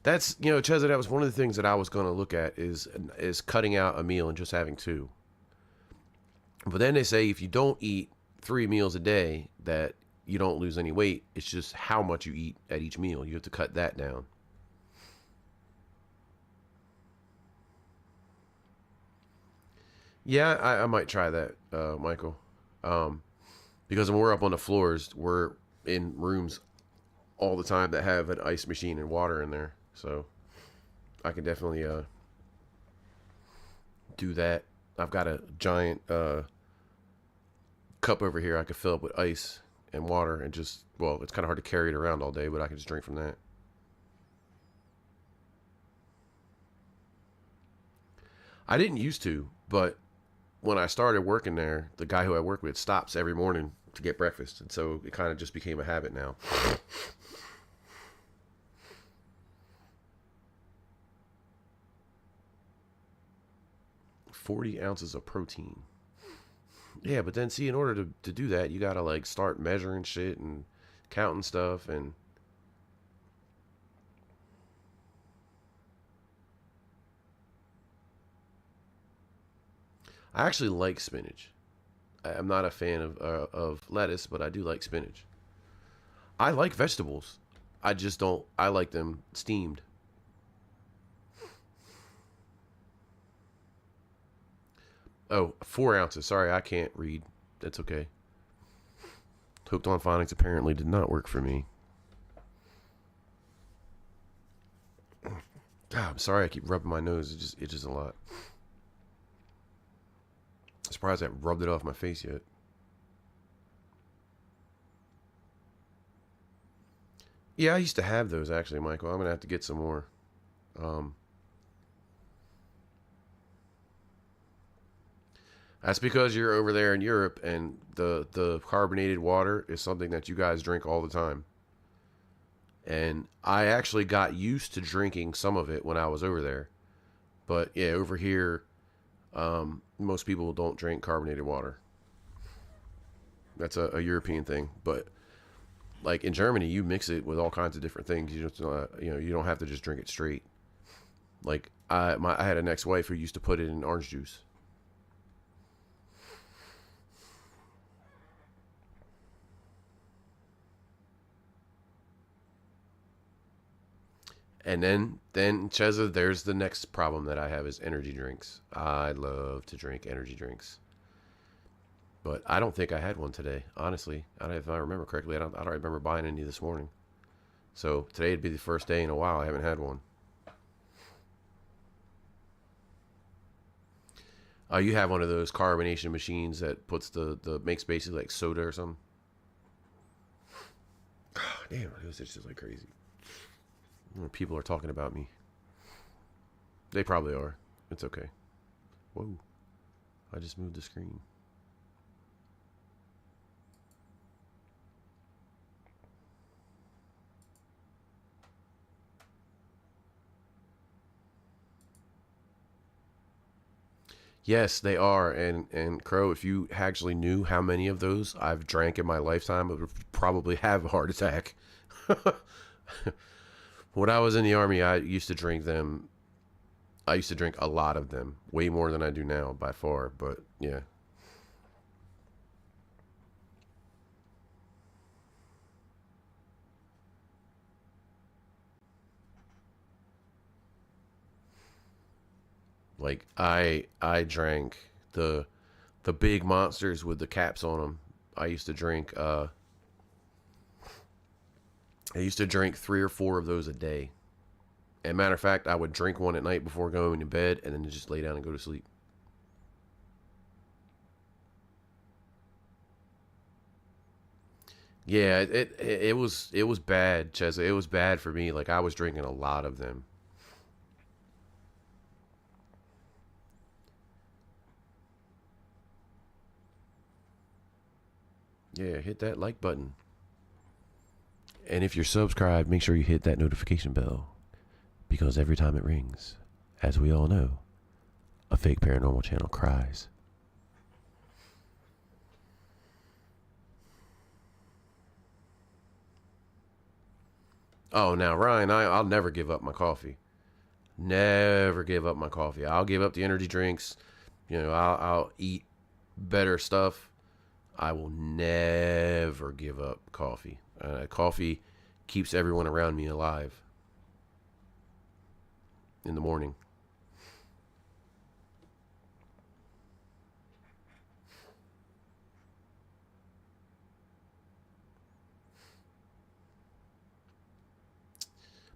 That's Chesa. That was one of the things that I was going to look at is cutting out a meal and just having two. But then they say if you don't eat 3 meals a day, that you don't lose any weight. It's just how much you eat at each meal. You have to cut that down. Yeah, I might try that, Michael. Um, because when we're up on the floors, we're in rooms all the time that have an ice machine and water in there. So I can definitely do that. I've got a giant cup over here I could fill up with ice and water and just, well, it's kind of hard to carry it around all day, but I can just drink from that. I didn't used to, but when I started working there, the guy who I work with stops every morning to get breakfast, and so it kind of just became a habit now. 40 ounces of protein. Yeah, but then see, in order to do that, you gotta like start measuring shit and counting stuff, and I actually like spinach. I'm not a fan of lettuce, but I do like spinach. I like vegetables. I just don't. I like them steamed. Oh, 4 ounces. Sorry, I can't read. That's okay. Hooked on phonics apparently did not work for me. God, I'm sorry. I keep rubbing my nose. It just itches a lot. I'm surprised I haven't rubbed it off my face yet. Yeah, I used to have those actually, Michael. I'm gonna have to get some more. Um, that's because you're over there in Europe, and the carbonated water is something that you guys drink all the time. And I actually got used to drinking some of it when I was over there. But yeah, over here, most people don't drink carbonated water. That's a European thing. But like in Germany, you mix it with all kinds of different things. You just you don't have to just drink it straight. Like I had an ex-wife who used to put it in orange juice. And then Cheza, there's the next problem that I have is energy drinks. I love to drink energy drinks, but I don't think I had one today. Honestly, I don't, if I remember correctly, I don't remember buying any this morning. So today'd be the first day in a while I haven't had one. You have one of those carbonation machines that puts the makes basically like soda or something. Damn, this is just like crazy. People are talking about me. They probably are. It's okay. Whoa, I just moved the screen. Yes, they are. And Crow, if you actually knew how many of those I've drank in my lifetime, I would probably have a heart attack. When I was in the army, I used to drink them. I used to drink a lot of them, way more than I do now by far. But yeah, like I drank the big monsters with the caps on them. I used to drink. I used to drink 3 or 4 of those a day. And matter of fact, I would drink one at night before going to bed, and then just lay down and go to sleep. Yeah, it was bad, Chesa. It was bad for me. Like I was drinking a lot of them. Yeah, hit that like button. And if you're subscribed, make sure you hit that notification bell because every time it rings, as we all know, a fake paranormal channel cries. Oh, now Ryan, I'll never give up my coffee. Never give up my coffee. I'll give up the energy drinks. I'll eat better stuff. I will never give up coffee. Coffee keeps everyone around me alive in the morning.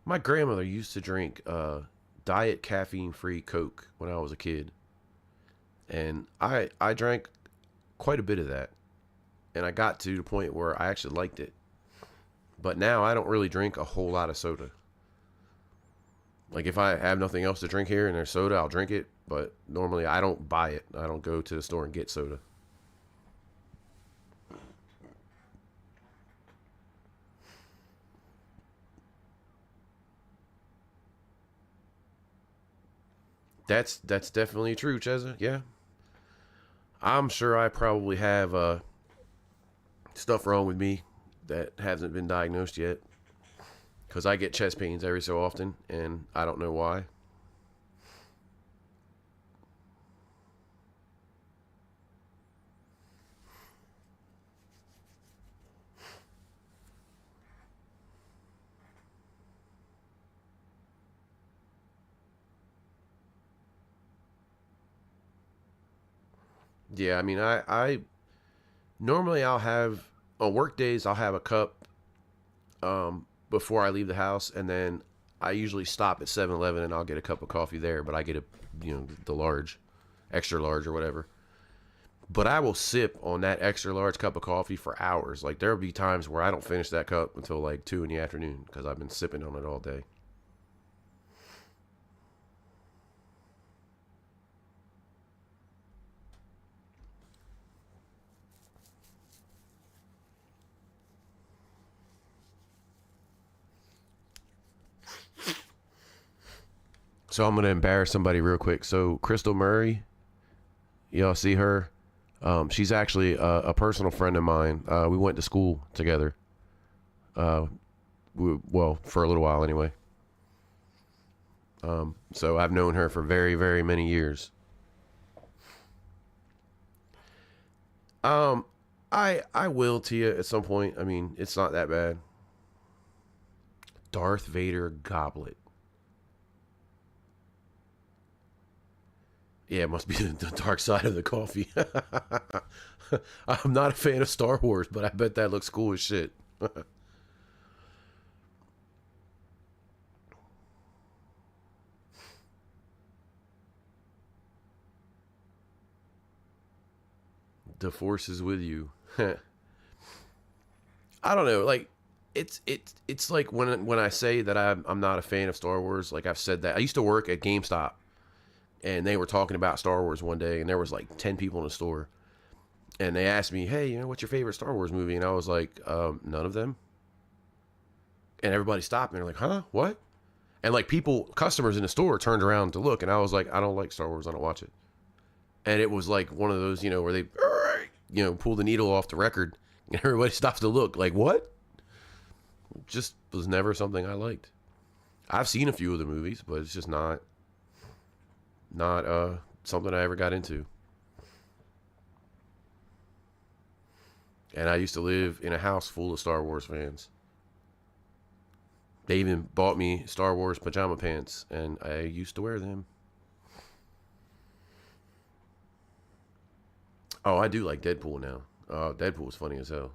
My grandmother used to drink diet caffeine free Coke when I was a kid, and I drank quite a bit of that, and I got to the point where I actually liked it. But now I don't really drink a whole lot of soda. Like if I have nothing else to drink here and there's soda, I'll drink it. But normally I don't buy it. I don't go to the store and get soda. That's definitely true, Cheza. Yeah, I'm sure I probably have stuff wrong with me that hasn't been diagnosed yet. Because I get chest pains every so often, and I don't know why. Yeah, I mean, I normally I'll have on work days I'll have a cup before I leave the house, and then I usually stop at 7-Eleven and I'll get a cup of coffee there, but I get a the large, extra large or whatever. But I will sip on that extra large cup of coffee for hours. Like there'll be times where I don't finish that cup until like 2 in the afternoon because I've been sipping on it all day. So I'm gonna embarrass somebody real quick. So Crystal Murray, y'all see her? She's actually a personal friend of mine. We went to school together. Uh, well, for a little while anyway. So I've known her for very, very many years. Um, I will to you at some point. I mean, it's not that bad. Darth Vader goblet. Yeah, it must be the dark side of the coffee. I'm not a fan of Star Wars, but I bet that looks cool as shit. The Force is with you. I don't know. Like, it's like when I say that I'm not a fan of Star Wars. Like I've said that. I used to work at GameStop, and they were talking about Star Wars one day, and there was like 10 people in the store, and they asked me, "Hey, what's your favorite Star Wars movie?" And I was like, "None of them." And everybody stopped, and they're like, "Huh? What?" And like customers in the store turned around to look, and I was like, "I don't like Star Wars. I don't watch it." And it was like one of those, where they, pull the needle off the record, and everybody stops to look, like, what? Just was never something I liked. I've seen a few of the movies, but it's just not something I ever got into. And I used to live in a house full of Star Wars fans. They even bought me Star Wars pajama pants, and I used to wear them. Oh, I do like Deadpool now. Deadpool is funny as hell.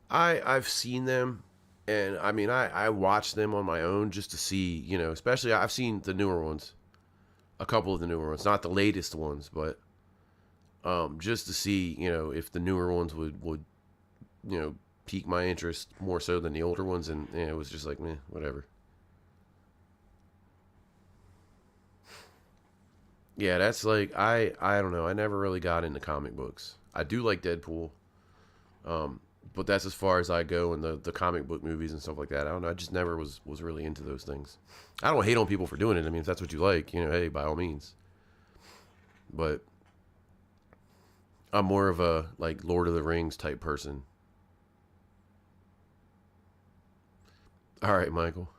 I've seen them, and I mean I watch them on my own just to see, especially I've seen the newer ones, a couple of the newer ones, not the latest ones, but just to see, if the newer ones would you know pique my interest more so than the older ones, and it was just like, meh, whatever. Yeah, that's like I don't know. I never really got into comic books. I do like Deadpool, um, but that's as far as I go in the comic book movies and stuff like that. I don't know. I just never was really into those things. I don't hate on people for doing it. I mean, if that's what you like, hey, by all means. But I'm more of a like Lord of the Rings type person. All right, Michael.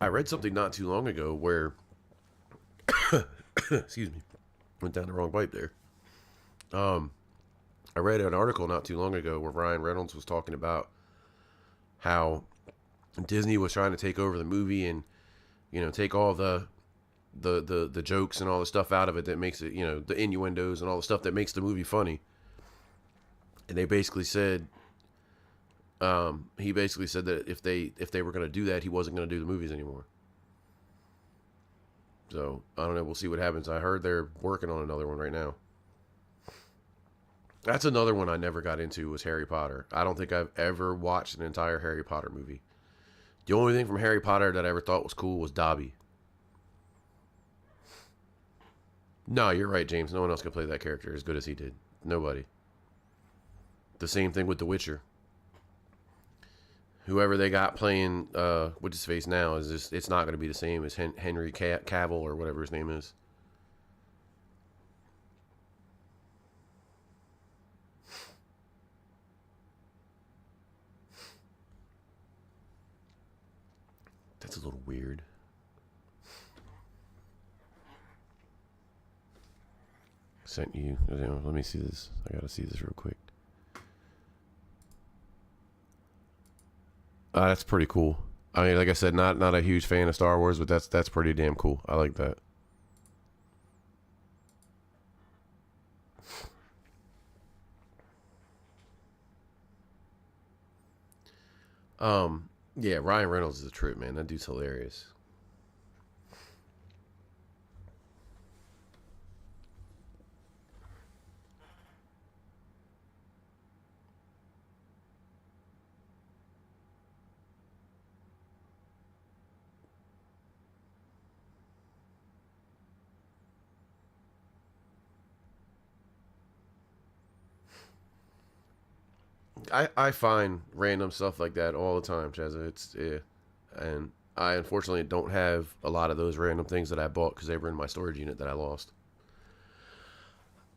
I read something not too long ago where, excuse me, went down the wrong pipe there. Um, I read an article not too long ago where Ryan Reynolds was talking about how Disney was trying to take over the movie and take all the jokes and all the stuff out of it that makes it, the innuendos and all the stuff that makes the movie funny. And they basically said, he basically said that if they were going to do that, he wasn't going to do the movies anymore. So I don't know. We'll see what happens. I heard they're working on another one right now. That's another one I never got into was Harry Potter. I don't think I've ever watched an entire Harry Potter movie. The only thing from Harry Potter that I ever thought was cool was Dobby. No, you're right, James. No one else can play that character as good as he did. Nobody. The same thing with The Witcher. whoever they got playing what's his face now is just it's not going to be the same as Henry Cavill or whatever his name is. That's a little weird. Sent you. Let me see this. I gotta see this real quick. That's pretty cool. I mean, like I said, not a huge fan of Star Wars, but that's pretty damn cool. I like that. Yeah, Ryan Reynolds is a trip, man. That dude's hilarious. I find random stuff like that all the time, Chazza. It's yeah, and I unfortunately don't have a lot of those random things that I bought because they were in my storage unit that I lost.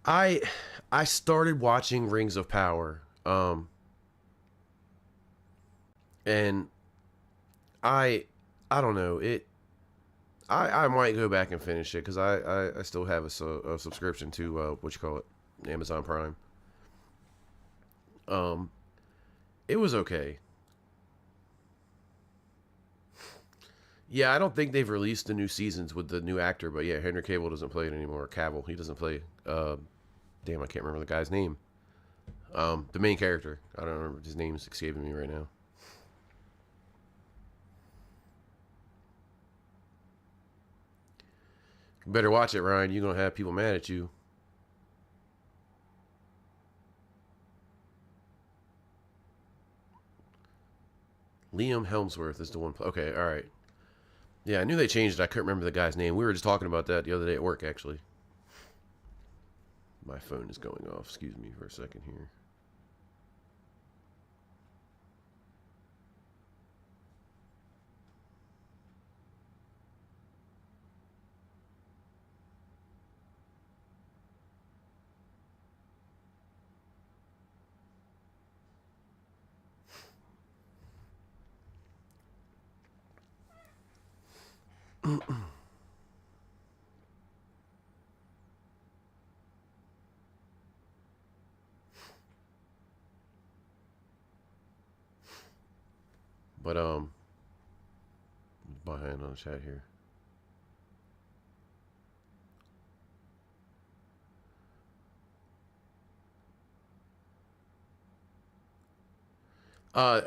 I I started watching Rings of Power, and I I don't know it. I might go back and finish it because I still have a subscription to what you call it, Amazon Prime. Um, it was okay. Yeah, I don't think they've released the new seasons with the new actor, but yeah, Henry Cavill doesn't play it anymore. Cavill, he doesn't play. Damn, I can't remember the guy's name. The main character. I don't remember his name's escaping me right now. You better watch it, Ryan. You're gonna have people mad at you. Liam Helmsworth is the one. Okay, all right. Yeah, I knew they changed it. I couldn't remember the guy's name. We were just talking about that the other day at work, actually. My phone is going off. Excuse me for a second here. But behind on the chat here.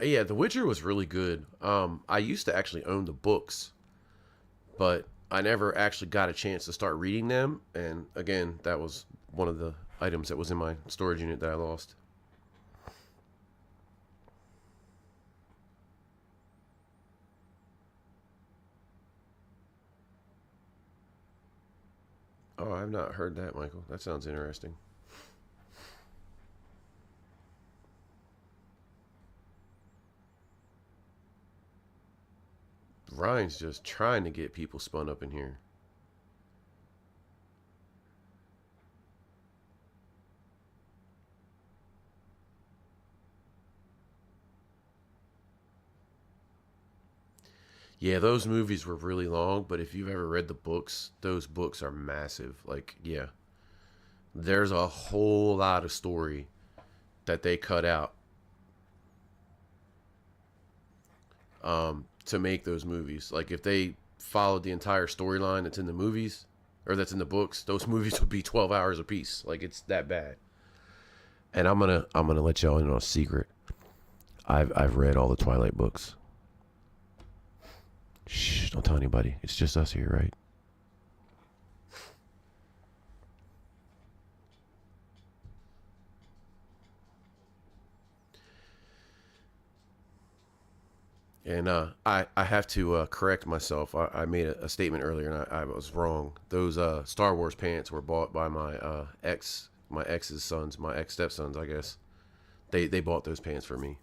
Yeah, The Witcher was really good. I used to actually own the books, but I never actually got a chance to start reading them. And again, that was one of the items that was in my storage unit that I lost. Oh, I've not heard that, Michael. That sounds interesting. Ryan's just trying to get people spun up in here. Yeah, those movies were really long, but if you've ever read the books, those books are massive. Like, yeah, there's a whole lot of story that they cut out to make those movies. Like, if they followed the entire storyline that's in the movies or that's in the books, those movies would be 12 hours apiece. Like, it's that bad. And I'm gonna let y'all in on a secret. I've read all the Twilight books. Shh, don't tell anybody. It's just us here, right? And I have to correct myself. I made a statement earlier and I was wrong. Those Star Wars pants were bought by my ex's sons, my ex stepsons, I guess. They bought those pants for me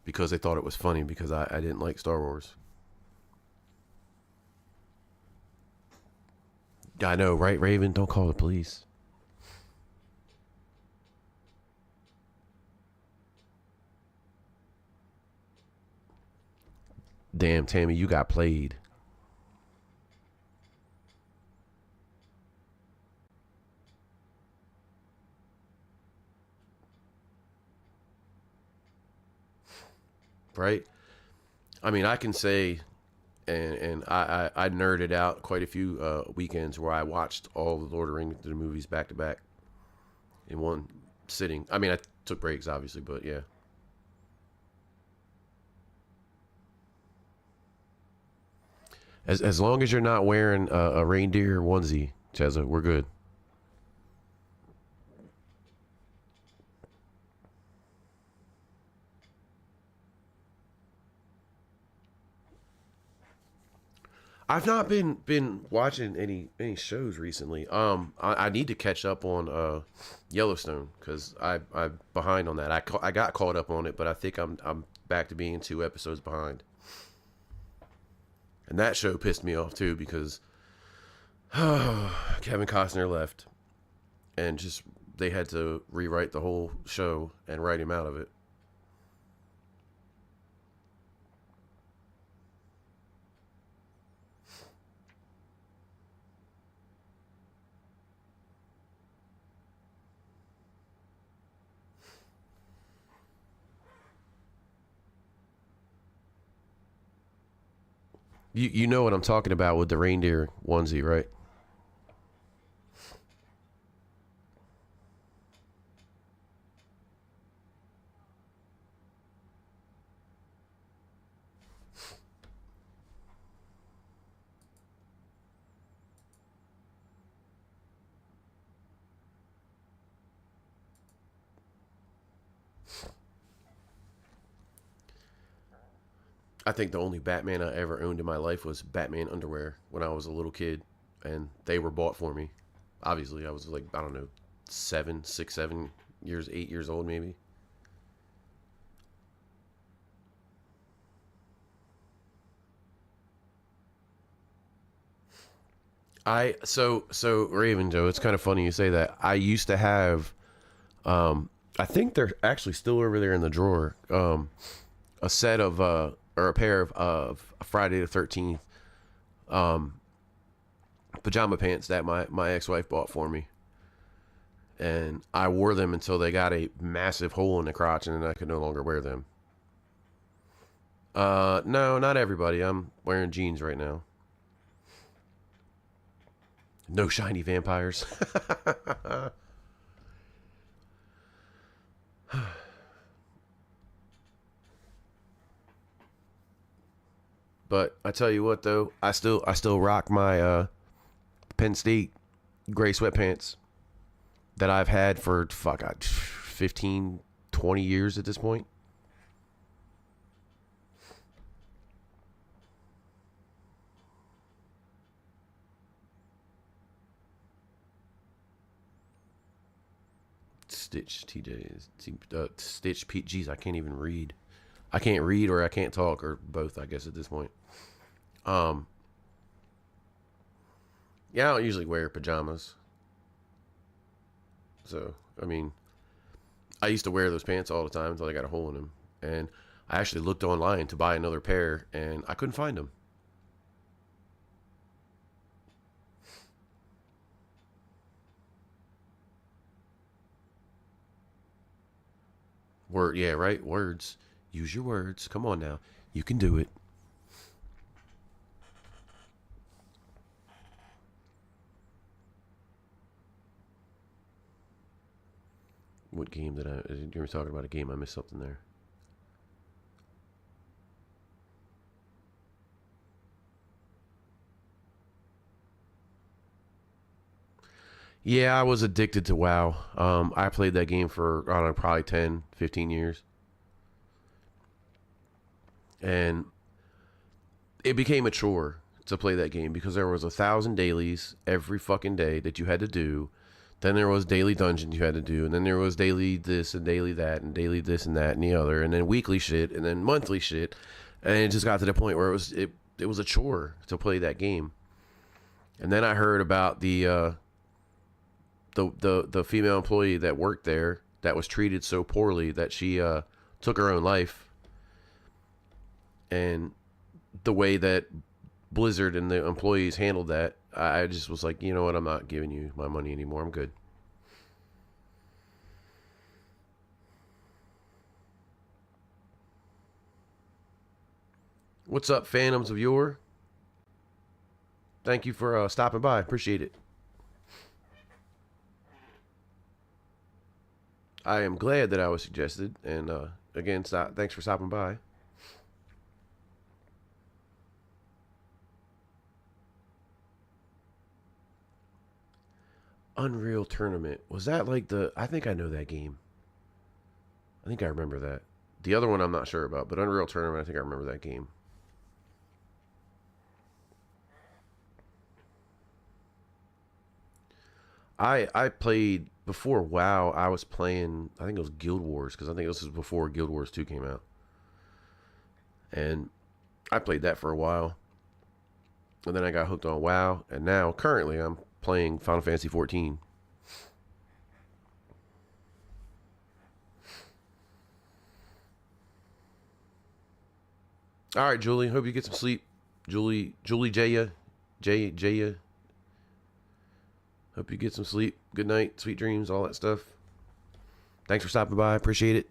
because they thought it was funny because I didn't like Star Wars. I know, right, Raven? Don't call the police. Damn, Tammy, you got played. Right? I mean, I can say, and I nerded out quite a few weekends where I watched all the Lord of the Rings movies back to back in one sitting. I mean, I took breaks, obviously, but yeah. As long as you're not wearing a reindeer onesie, Cheza, we're good. I've not been watching any shows recently. I need to catch up on Yellowstone because I'm behind on that. I got caught up on it, but I think I'm back to being 2 episodes behind. And that show pissed me off too because Kevin Costner left and just they had to rewrite the whole show and write him out of it. You know what I'm talking about with the reindeer onesie, right? I think the only Batman I ever owned in my life was Batman underwear when I was a little kid, and they were bought for me. Obviously, I was like I don't know, 7, 6, 7 years, 8 years old maybe. So Raven Joe, it's kind of funny you say that. I used to have, I think they're actually still over there in the drawer. A set of or a pair of Friday the 13th um pajama pants that my ex-wife bought for me, and I wore them until they got a massive hole in the crotch, and then I could no longer wear them. No, not everybody. I'm wearing jeans right now. No shiny vampires. But I tell you what though, I still rock my Penn State gray sweatpants that I've had for 15, 20 years at this point. Stitch TJs, Stitch Pete. Jeez, I can't even read. I can't read or I can't talk or both. I guess at this point. Um, yeah, I don't usually wear pajamas. So I mean, I used to wear those pants all the time until I got a hole in them, and I actually looked online to buy another pair, and I couldn't find them. Word, yeah, right. Words. Use your words. Come on now, you can do it. What game did I? You were talking about a game. I missed something there. Yeah, I was addicted to WoW. I played that game for I don't know, probably 10, 15 years, and it became a chore to play that game because there was 1,000 dailies every fucking day that you had to do Then there was daily dungeons you had to do, and then there was daily this and daily that and daily this and that and the other, and then weekly shit and then monthly shit, and it just got to the point where it was a chore to play that game. And then I heard about the female employee that worked there that was treated so poorly that she took her own life, and the way that Blizzard and the employees handled that, I just was like, you know what, I'm not giving you my money anymore. I'm good. What's up, Phantoms of Yore? Thank you for stopping by. Appreciate it. I am glad that I was suggested, and again, thanks for stopping by. Unreal Tournament. Was that like the... I think I know that game. I think I remember that. The other one I'm not sure about, but Unreal Tournament, I think I remember that game. I played before WoW. I was playing, I think it was Guild Wars, because I think this was before Guild Wars 2 came out. And I played that for a while. And then I got hooked on WoW, and now currently I'm playing Final Fantasy 14. All right, Julie. Hope you get some sleep. Julie Jaya. Hope you get some sleep. Good night, sweet dreams, all that stuff. Thanks for stopping by. Appreciate it.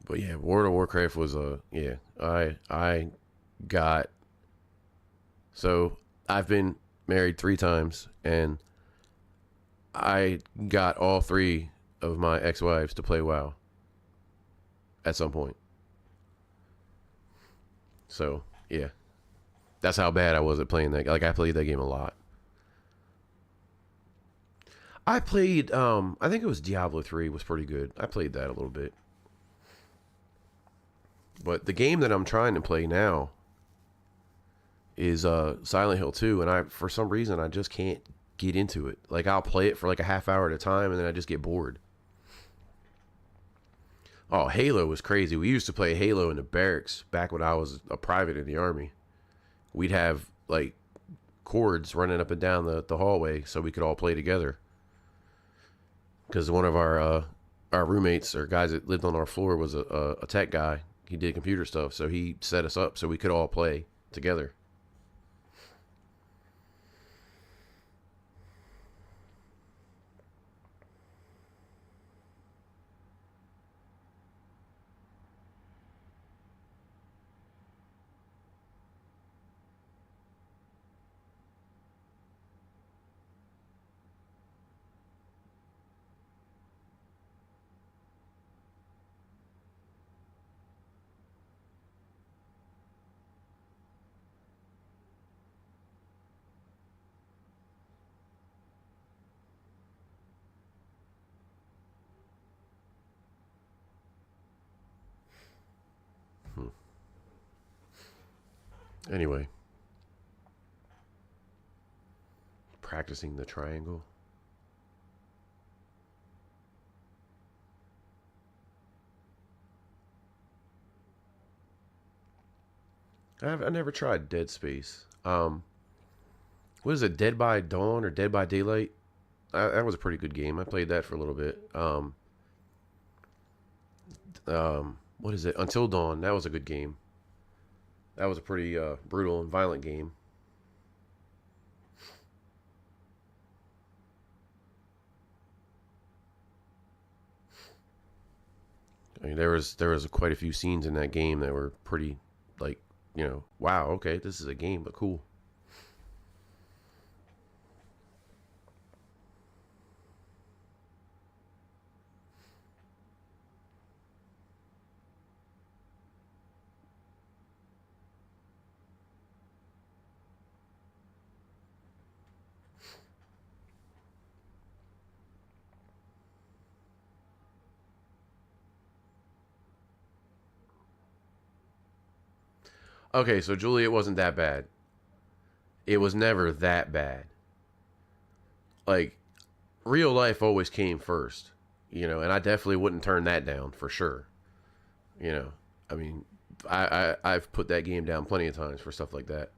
But yeah, World of Warcraft was yeah. I got so I've been married 3 times, and I got all 3 of my ex-wives to play WoW at some point. So yeah, that's how bad I was at playing that. Like, I played that game a lot. I played I think it was Diablo 3 was pretty good. I played that a little bit. But the game that I'm trying to play now is Silent Hill 2, and I for some reason I just can't get into it. Like, I'll play it for like a half hour at a time, and then I just get bored. Oh, Halo was crazy. We used to play Halo in the barracks back when I was a private in the Army. We'd have like cords running up and down the hallway so we could all play together. Because one of our roommates or guys that lived on our floor was a tech guy. He did computer stuff, so he set us up so we could all play together. Anyway, practicing the triangle. I never tried Dead Space. What is it? Dead by Dawn or Dead by Daylight? That was a pretty good game. I played that for a little bit. What is it? Until Dawn. That was a good game. That was a pretty brutal and violent game. I mean, there was quite a few scenes in that game that were pretty, like, wow, okay, this is a game, but cool. Okay, so Julie, it wasn't that bad. It was never that bad. Like, real life always came first, and I definitely wouldn't turn that down for sure. You know, I mean, I've put that game down plenty of times for stuff like that.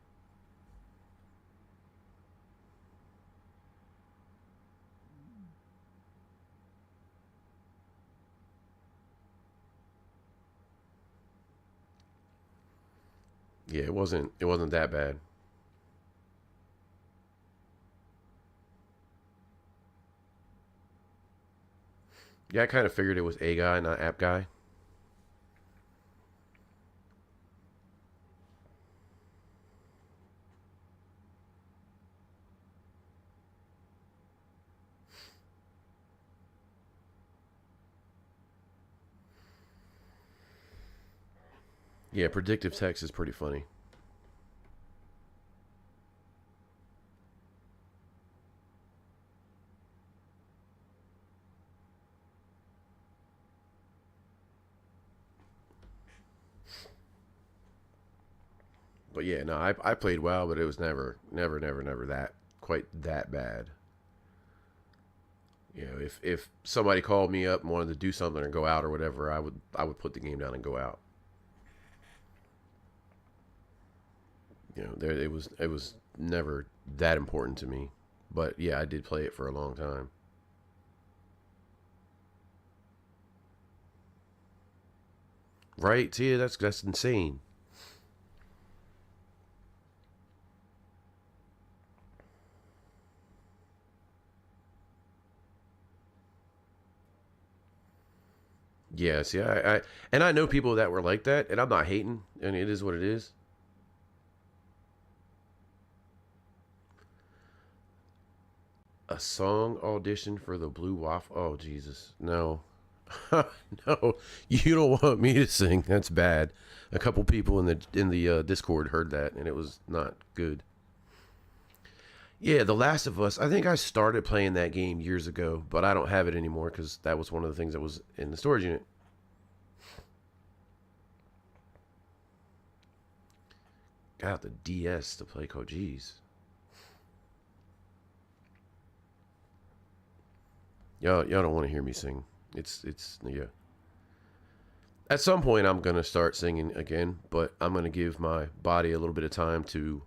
Yeah, it wasn't that bad. Yeah, I kind of figured it was a guy, not app guy. Yeah, predictive text is pretty funny. But yeah, no, I played well, but it was never that quite that bad. If somebody called me up and wanted to do something or go out or whatever, I would put the game down and go out. There it was never that important to me. But yeah, I did play it for a long time. Right? See, that's insane. Yeah, see, and I know people that were like that, and I'm not hating, and it is what it is. A song audition for the Blue Waffle. Oh Jesus, no, no, you don't want me to sing. That's bad. A couple people in the Discord heard that, and it was not good. Yeah, The Last of Us. I think I started playing that game years ago, but I don't have it anymore because that was one of the things that was in the storage unit. Got the DS to play Code. Jeez, y'all don't want to hear me sing. It's yeah. At some point, I'm gonna start singing again, but I'm gonna give my body a little bit of time to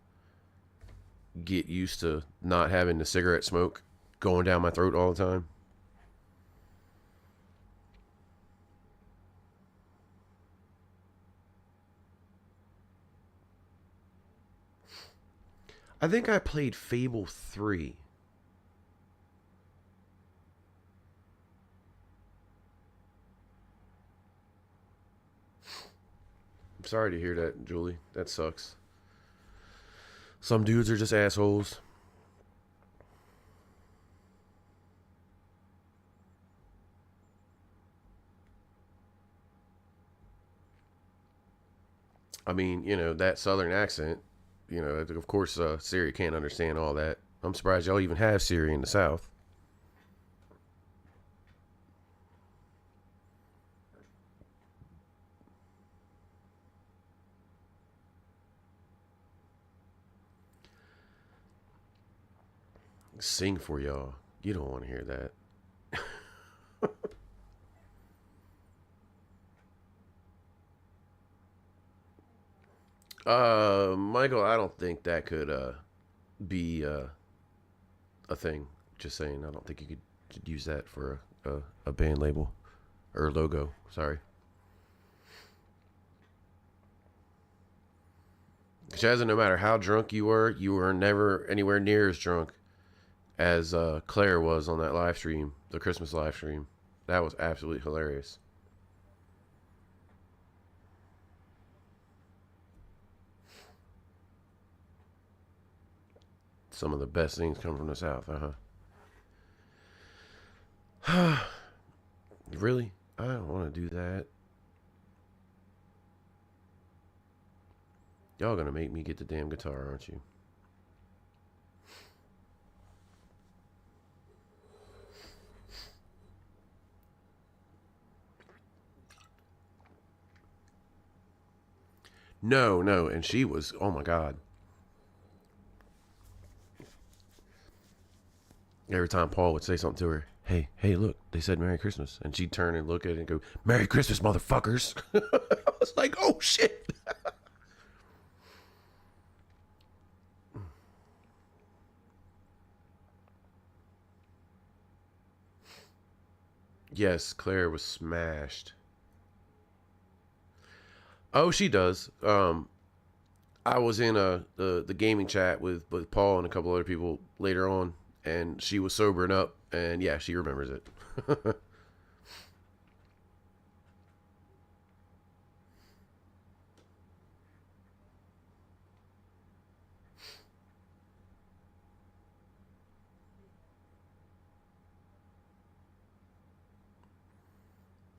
get used to not having the cigarette smoke going down my throat all the time. I think I played Fable 3. I'm sorry to hear that, Julie. That sucks. Some dudes are just assholes. I mean, that southern accent, of course, Siri can't understand all that. I'm surprised y'all even have Siri in the South. Sing for y'all. You don't want to hear that. Michael, I don't think that could be a thing. Just saying, I don't think you could use that for a band label or logo. Sorry. Shazza, no matter how drunk you were never anywhere near as drunk as Claire was on that live stream, the Christmas live stream. That was absolutely hilarious. Some of the best things come from the South, huh? Really? I don't want to do that. Y'all gonna make me get the damn guitar, aren't you? No, no, and she was, oh my god. Every time Paul would say something to her, hey, hey, look, they said Merry Christmas. And she'd turn and look at it and go, Merry Christmas, motherfuckers. I was like, oh shit. Yes, Claire was smashed. Oh, she does. I was in the gaming chat with Paul and a couple other people later on, and she was sobering up, and yeah, she remembers it.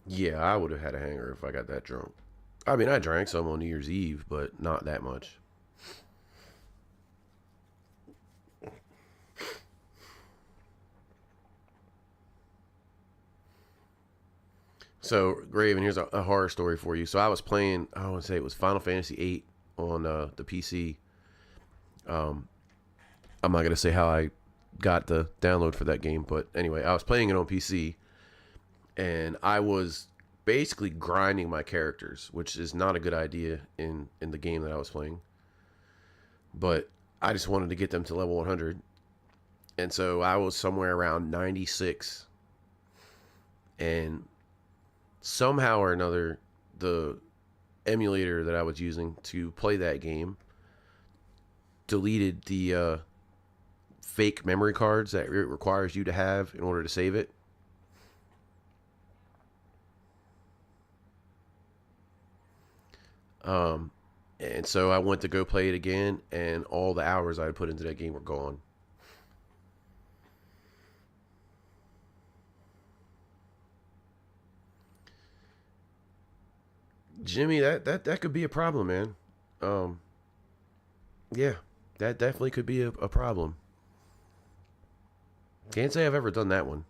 Yeah, I would have had a hanger if I got that drunk. I mean, I drank some on New Year's Eve, but not that much. So, Graven, here's a horror story for you. So, I was playing, I want to say it was Final Fantasy VIII on the PC. Um, I'm not going to say how I got the download for that game, but anyway, I was playing it on PC, and I was basically grinding my characters, which is not a good idea in the game that I was playing. But I just wanted to get them to level 100, and so I was somewhere around 96, and somehow or another, the emulator that I was using to play that game deleted the fake memory cards that it requires you to have in order to save it. Um, and so I went to go play it again, and all the hours I had put into that game were gone. Jimmy, that could be a problem, man. Um, yeah, that definitely could be a problem. Can't say I've ever done that one.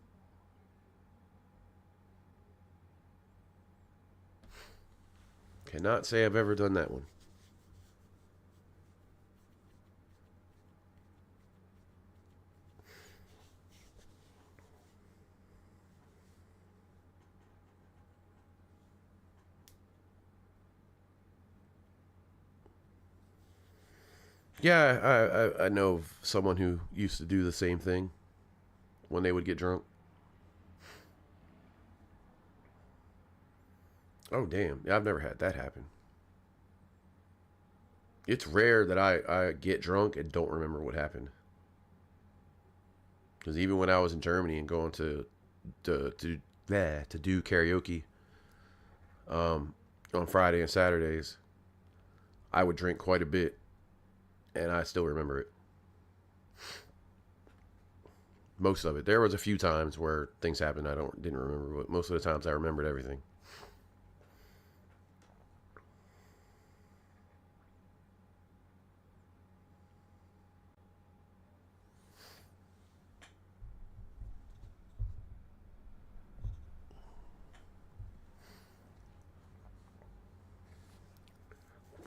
Cannot say I've ever done that one. Yeah, I know of someone who used to do the same thing when they would get drunk. Oh damn, yeah, I've never had that happen. It's rare that I get drunk and don't remember what happened. Because even when I was in Germany and going to do karaoke um, on Friday and Saturdays, I would drink quite a bit, and I still remember it. Most of it. There was a few times where things happened I don't didn't remember, but most of the times I remembered everything.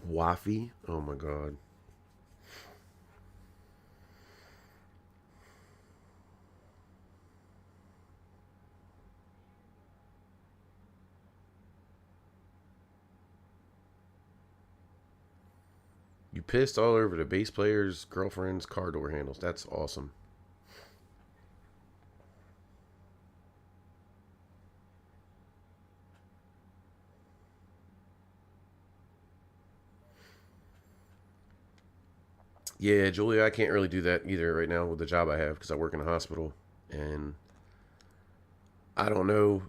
Waffy? Oh my god. You pissed all over the bass player's girlfriend's car door handles. That's awesome. Yeah, Julia, I can't really do that either right now with the job I have because I work in a hospital, and I don't know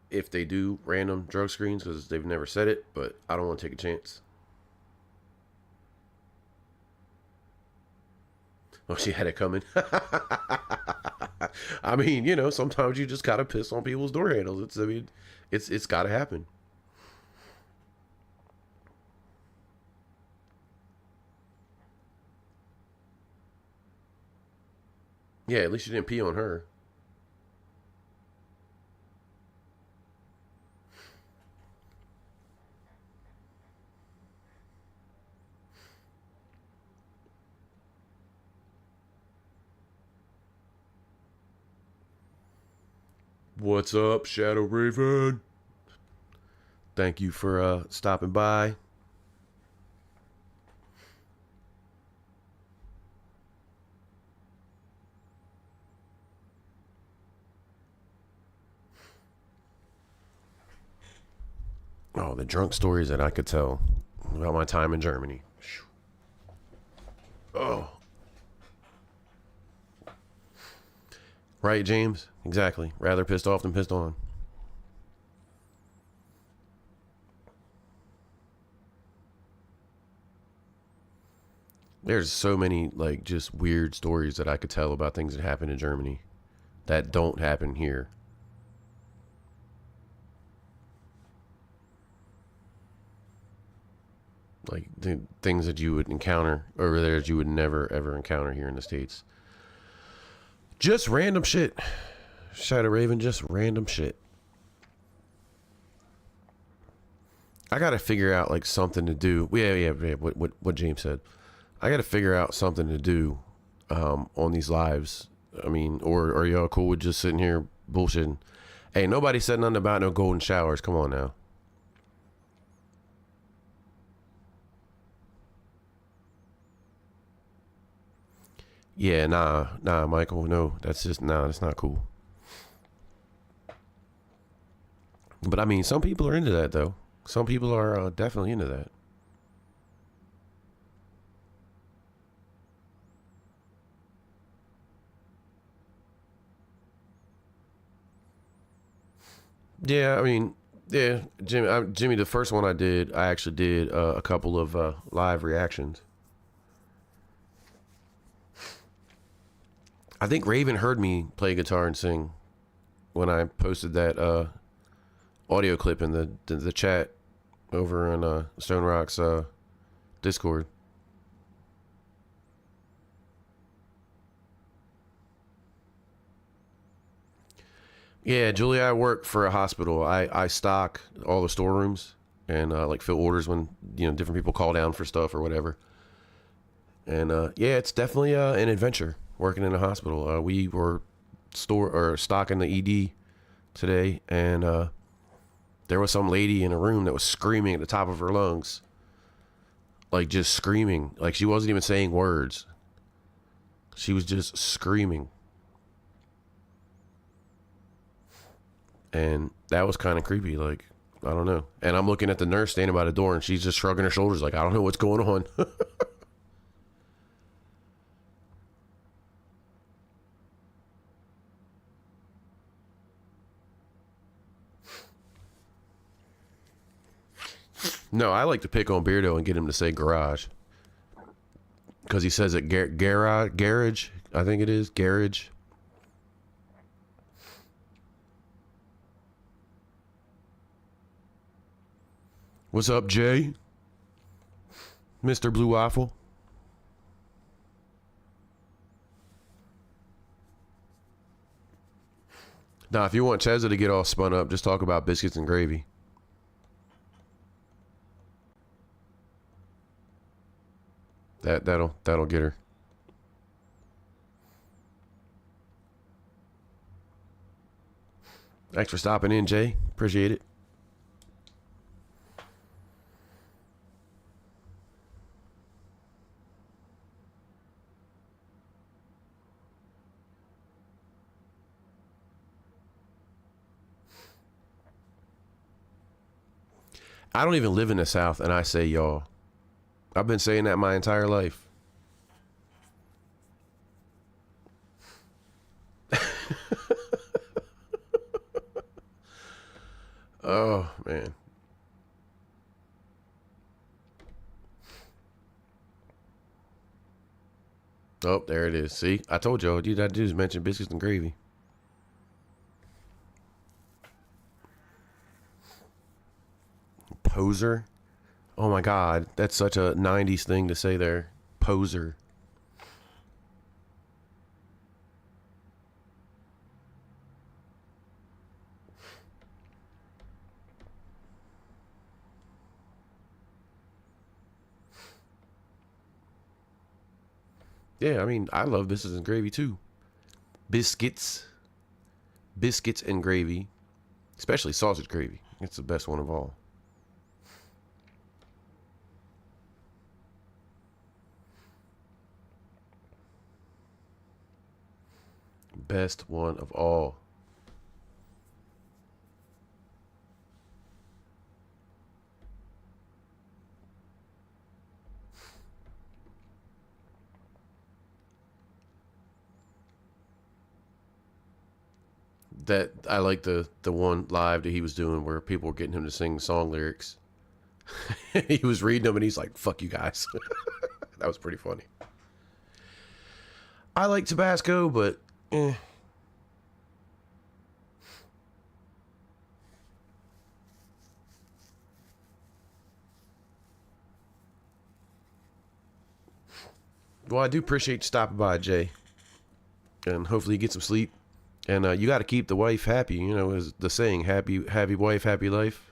if they do random drug screens because they've never said it, but I don't want to take a chance. Oh, she had it coming. I mean, sometimes you just gotta piss on people's door handles. I mean, it's gotta happen. Yeah, at least you didn't pee on her. What's up, Shadow Raven? Thank you for stopping by. Oh, the drunk stories that I could tell about my time in Germany. Oh, right, James? Exactly. Rather pissed off than pissed on. There's so many, like, just weird stories that I could tell about things that happen in Germany that don't happen here. Like, the things that you would encounter over there that you would never, ever encounter here in the States. Just random shit. Shadow Raven, just random shit. I gotta figure out like something to do. Yeah. What James said. I gotta figure out something to do on these lives. I mean, or are y'all cool with just sitting here bullshitting? Hey, nobody said nothing about no golden showers. Come on now. Yeah, nah, Michael. No, that's just that's not cool. But I mean, some people are into that though. Some people are definitely into that. Yeah, I mean, yeah, Jimmy. The first one I did, I actually did a couple of live reactions. I think Raven heard me play guitar and sing when I posted that audio clip in the chat over in Stone Rock's Discord. Yeah, Julia, I work for a hospital. I stock all the storerooms and like fill orders when different people call down for stuff or whatever. And yeah, it's definitely an adventure working in a hospital. We were stocking the ED today, and there was some lady in a room that was screaming at the top of her lungs, like just screaming, like she wasn't even saying words. She was just screaming, and that was kind of creepy. Like, I don't know. And I'm looking at the nurse standing by the door, and she's just shrugging her shoulders, like, I don't know what's going on. No, I like to pick on Beardo and get him to say garage. Because he says it garage, I think it is, garage. What's up, Jay? Mr. Blue Waffle? Now, if you want Cheza to get all spun up, just talk about biscuits and gravy. That'll get her. Thanks for stopping in, Jay. Appreciate it. I don't even live in the South, and I say y'all. I've been saying that my entire life. Oh, man. Oh, there it is. See, I told y'all, dude, that dude's mentioned biscuits and gravy. Poser. Oh my God, that's such a 90s thing to say there. Poser. Yeah, I mean, I love biscuits and gravy too. Biscuits. biscuits and gravy, especially sausage gravy. It's the best one of all. Best one of all. That I like the one live that he was doing where people were getting him to sing song lyrics. He was reading them and he's like, "Fuck you guys." That was pretty funny. I like Tabasco, but Well, I do appreciate you stopping by, Jay, and hopefully you get some sleep. And you got to keep the wife happy. You know, is the saying, happy wife, happy life.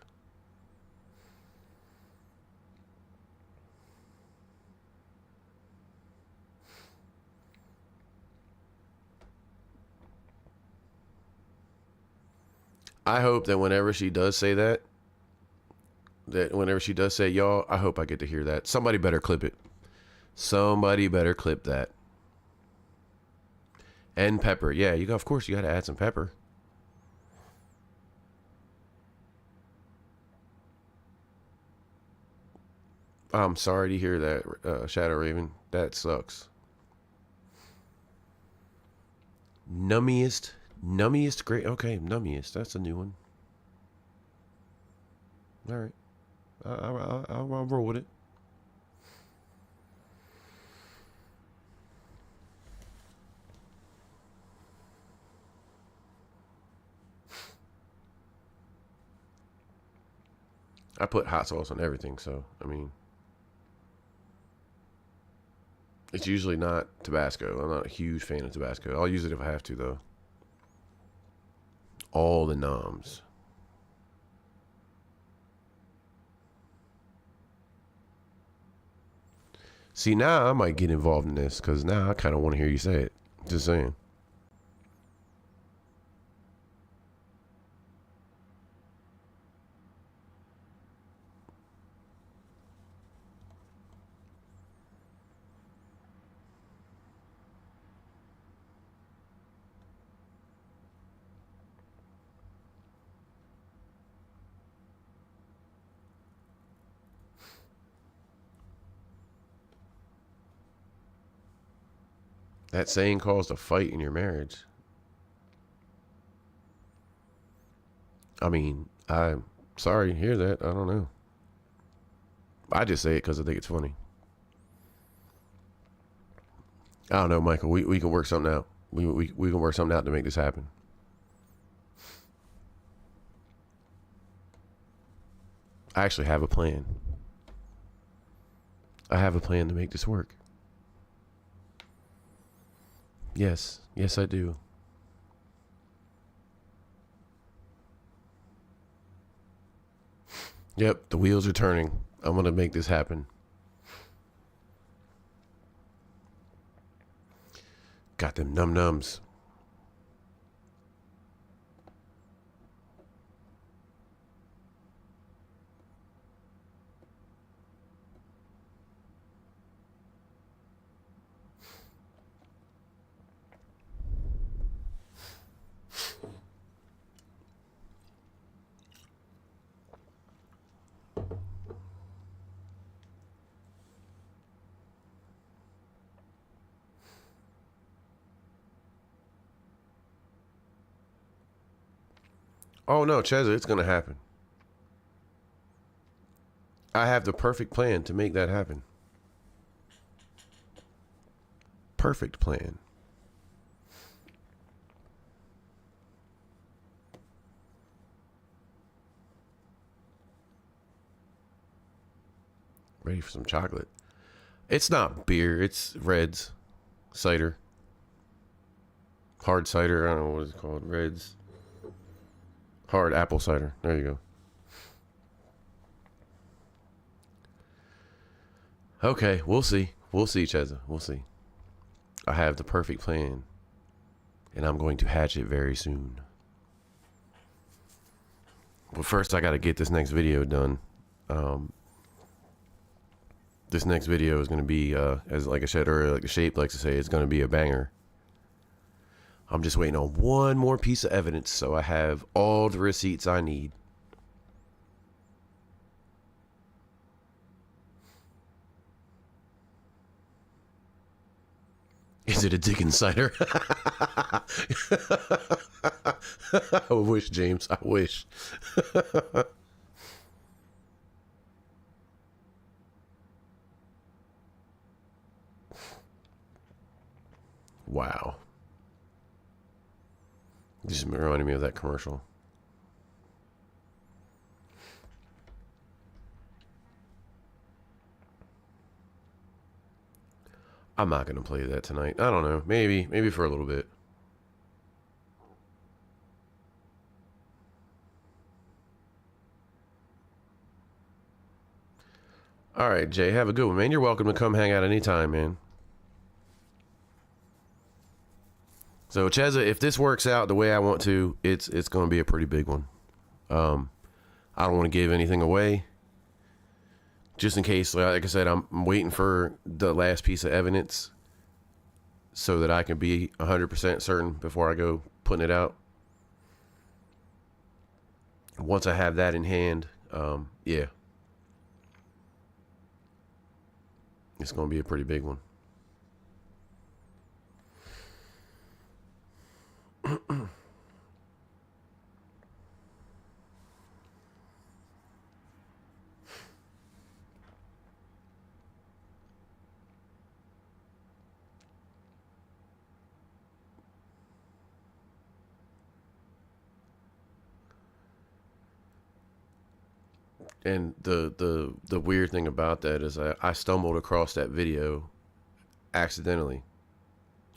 I hope that whenever she does say that whenever she does say y'all, I hope I get to hear that. Somebody better clip it. Somebody better clip that. And pepper. Yeah, of course you got to add some pepper. I'm sorry to hear that, Shadow Raven. That sucks. Nummiest great. Okay, nummiest. That's a new one. All right. I'll roll with it. I put hot sauce on everything, so I mean, it's usually not Tabasco. I'm not a huge fan of Tabasco. I'll use it if I have to, though. All the noms. See, now I might get involved in this because now I kind of want to hear you say it. Just saying. That saying caused a fight in your marriage. I mean, I'm sorry to hear that. I don't know. I just say it because I think it's funny. I don't know, Michael. We can work something out. We can work something out to make this happen. I actually have a plan. I have a plan to make this work. Yes, I do. Yep, the wheels are turning. I'm going to make this happen. Got them nums. Oh no, Cheza, it's going to happen. I have the perfect plan to make that happen. Perfect plan. Ready for some chocolate. It's not beer, it's Reds. Cider. Hard cider, I don't know what it's called. Reds. Hard apple cider. There you go. Okay, we'll see. We'll see, Cheza. We'll see. I have the perfect plan. And I'm going to hatch it very soon. But first, I got to get this next video done. This next video is going to be, as like I said earlier, like the Shape likes to say, it's going to be a banger. I'm just waiting on one more piece of evidence, so I have all the receipts I need. Is it a dick insider? I wish, James. I wish. Wow. Just reminded me of that commercial. I'm not going to play that tonight. I don't know. Maybe for a little bit. All right, Jay, have a good one, man. You're welcome to come hang out anytime, man. So, Cheza, if this works out the way I want to, it's going to be a pretty big one. I don't want to give anything away. Just in case, like I said, I'm waiting for the last piece of evidence so that I can be 100% certain before I go putting it out. Once I have that in hand, yeah. It's going to be a pretty big one. And the weird thing about that is I stumbled across that video accidentally.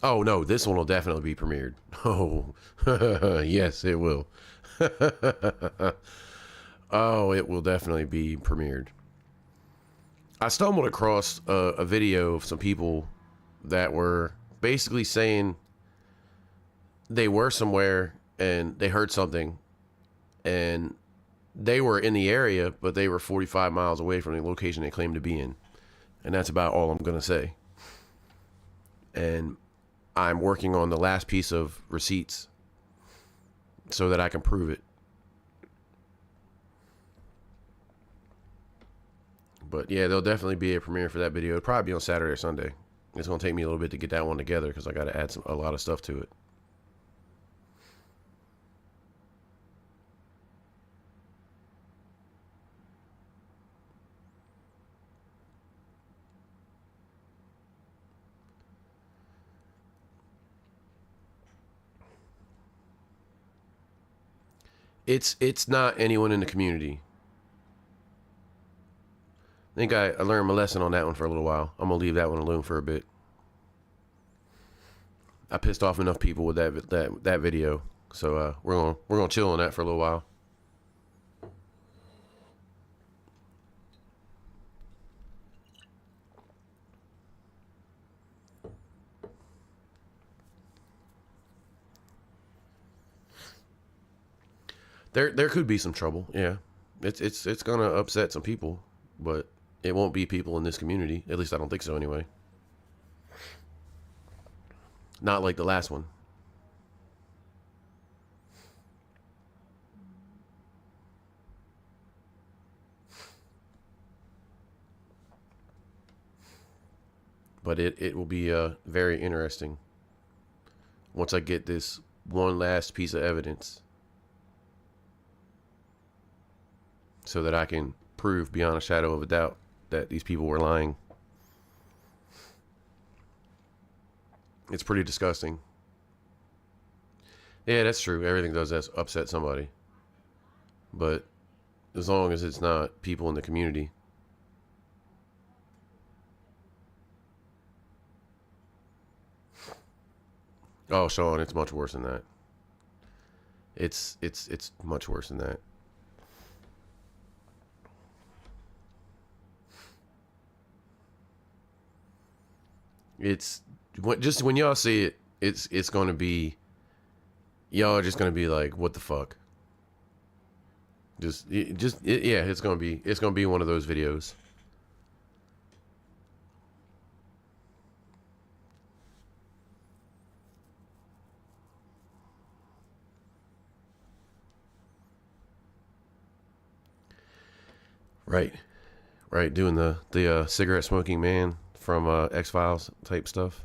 Oh no, this one will definitely be premiered. Oh, yes, it will. Oh, it will definitely be premiered. I stumbled across a video of some people that were basically saying they were somewhere and they heard something and they were in the area, but they were 45 miles away from the location they claimed to be in. And that's about all I'm going to say. And I'm working on the last piece of receipts so that I can prove it. But yeah, there'll definitely be a premiere for that video. It'll probably be on Saturday or Sunday. It's going to take me a little bit to get that one together because I got to add a lot of stuff to it. It's not anyone in the community. I think I learned my lesson on that one for a little while. I'm gonna leave that one alone for a bit. I pissed off enough people with that video, so we're gonna chill on that for a little while. There could be some trouble. Yeah, it's gonna upset some people, but it won't be people in this community. At least I don't think so anyway. Not like the last one. But it will be very interesting once I get this one last piece of evidence so that I can prove beyond a shadow of a doubt that these people were lying. It's pretty disgusting. Yeah, that's true. Everything does upset somebody. But as long as it's not people in the community. Oh, Sean, it's much worse than that. It's much worse than that. It's just when y'all see it, it's going to be, y'all are just going to be like, what the fuck? Yeah, it's gonna be one of those videos. Right, right, doing the cigarette smoking man from X-Files type stuff.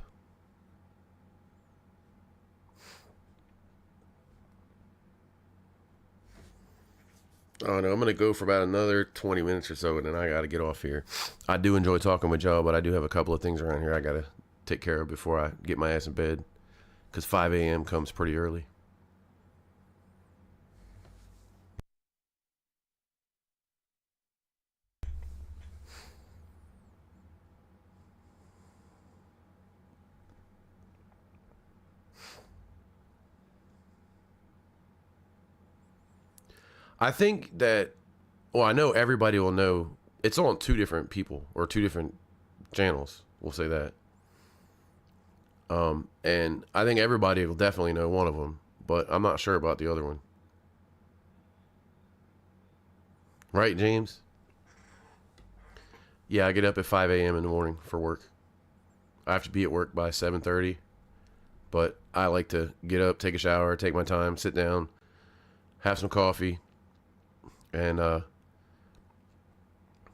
Oh no, I'm gonna go for about another 20 minutes or so, and then I gotta get off here. I do enjoy talking with y'all, but I do have a couple of things around here I gotta take care of before I get my ass in bed, because 5 a.m. comes pretty early. I think that, well, I know everybody will know it's on two different people or two different channels. We'll say that. And I think everybody will definitely know one of them, but I'm not sure about the other one. Right, James? Yeah, I get up at 5 a.m. in the morning for work. I have to be at work by 7:30, but I like to get up, take a shower, take my time, sit down, have some coffee, and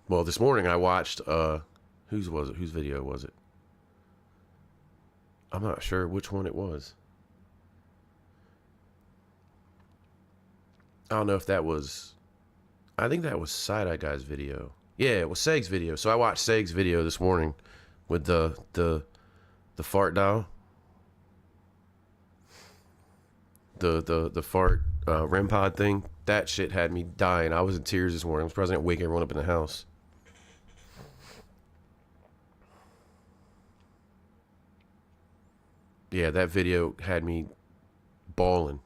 well, this morning I watched whose was it? Whose video was it? I'm not sure which one it was. I don't know if that was. I think that was Side Eye Guy's video. Yeah, it was Seg's video. So I watched Seg's video this morning with the fart dial, the fart REM pod thing. That shit had me dying. I was in tears this morning. I was surprised I didn't wake everyone up in the house. Yeah, that video had me bawling.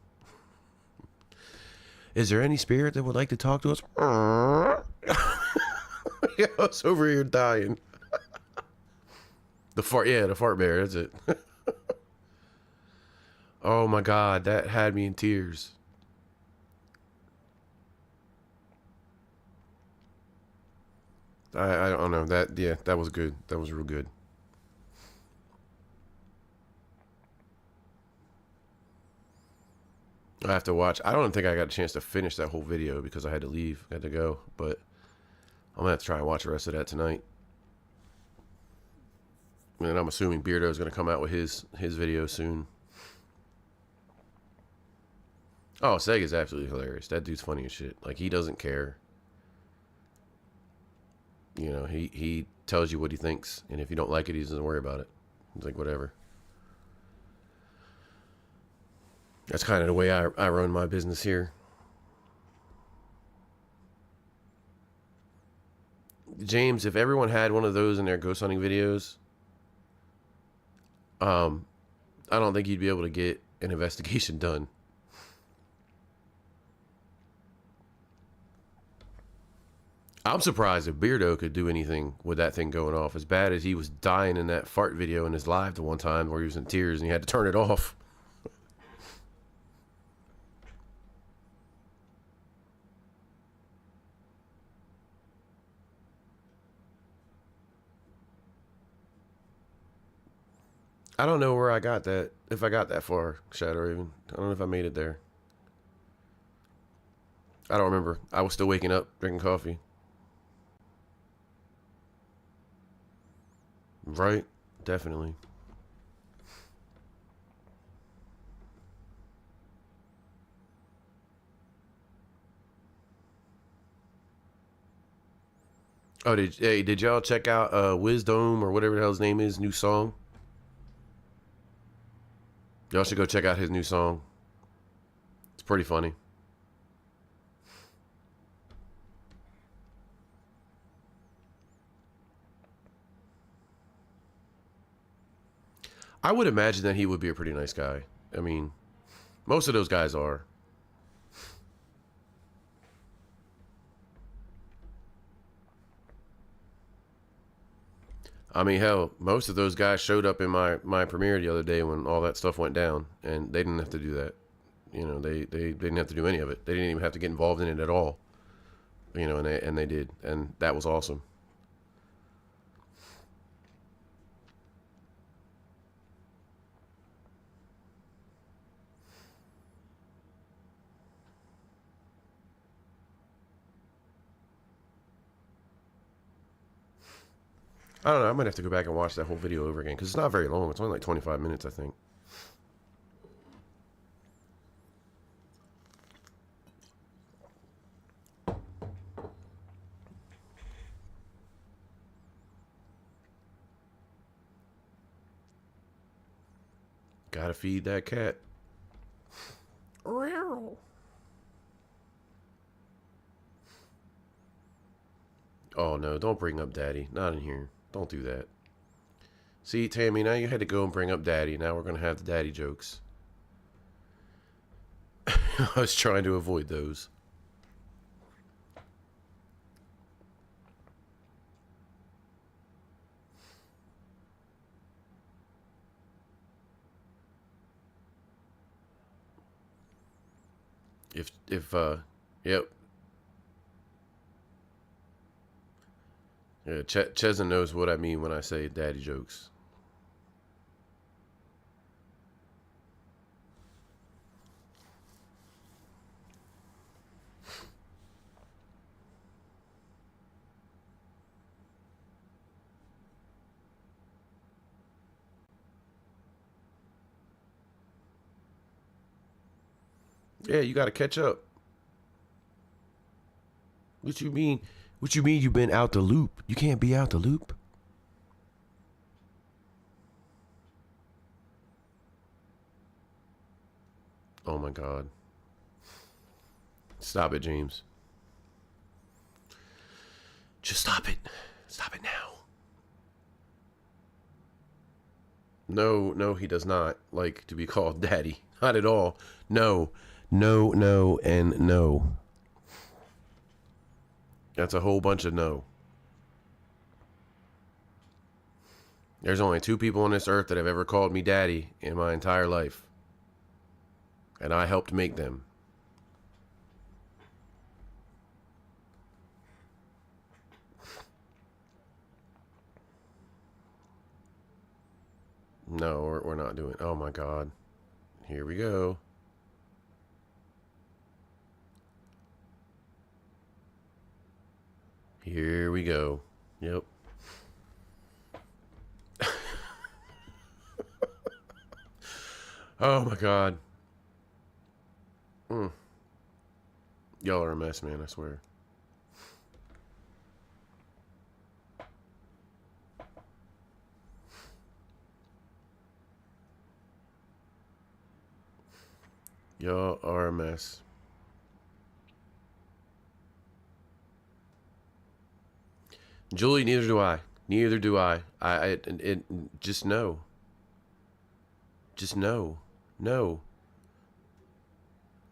Is there any spirit that would like to talk to us? Yeah, I was over here dying. The fart, yeah, the fart bear. That's it. Oh my god, that had me in tears. I don't know that. Yeah, that was good. That was real good. I have to watch. I don't think I got a chance to finish that whole video because I had to leave. I had to go, but I'm gonna have to try and watch the rest of that tonight. And I'm assuming Beardo is gonna come out with his video soon. Oh, Seg is absolutely hilarious. That dude's funny as shit. Like, he doesn't care. You know, he tells you what he thinks, and if you don't like it, he doesn't worry about it. He's like, whatever. That's kind of the way I run my business here. James, if everyone had one of those in their ghost hunting videos, I don't think you'd be able to get an investigation done. I'm surprised if Beardo could do anything with that thing going off. As bad as he was dying in that fart video in his live the one time where he was in tears and he had to turn it off. I don't know where I got that, if I got that far, Shadow Raven. I don't know if I made it there. I don't remember. I was still waking up, drinking coffee. Right? Definitely. Oh, did y'all check out Wisdom or whatever the hell his name is, new song? Y'all should go check out his new song. It's pretty funny. I would imagine that he would be a pretty nice guy. I mean, most of those guys are. I mean, hell, most of those guys showed up in my premiere the other day when all that stuff went down, and they didn't have to do that. You know, they didn't have to do any of it. They didn't even have to get involved in it at all. you know, and they did, and that was awesome. I don't know. I might have to go back and watch that whole video over again because it's not very long. It's only like 25 minutes, I think. Gotta feed that cat. Oh no, don't bring up daddy. Not in here. Don't do that. See, Tammy, now you had to go and bring up daddy. Now we're going to have the daddy jokes. I was trying to avoid those. Yep. Yeah, Chesna knows what I mean when I say daddy jokes. Yeah, you got to catch up. What you mean? What you mean you've been out the loop? You can't be out the loop. Oh my God. Stop it, James. Just stop it. Stop it now. No, he does not like to be called daddy. Not at all. No, and no. That's a whole bunch of no. There's only 2 people on this earth that have ever called me daddy in my entire life. And I helped make them. No, we're not doing it. Oh my God. Here we go. Here we go. Yep. Oh my God. Y'all are a mess, man, I swear. Y'all are a mess. Julie, neither do I. Neither do I. Just no. Just no. No.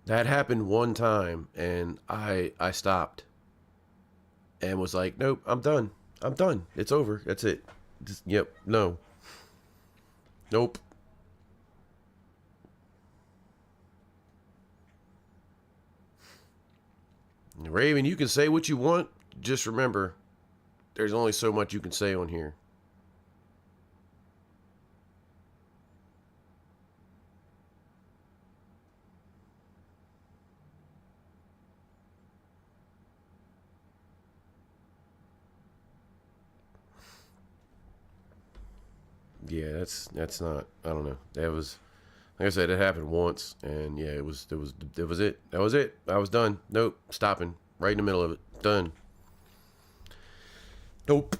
That happened one time and I stopped and was like, nope, I'm done. I'm done. It's over. That's it. Just, yep. No. Nope. Raven, you can say what you want. Just remember, there's only so much you can say on here. Yeah, that's not. I don't know. That was, like I said, it happened once, and yeah, it was it. That was it. I was done. Nope, stopping right in the middle of it. Done. Nope.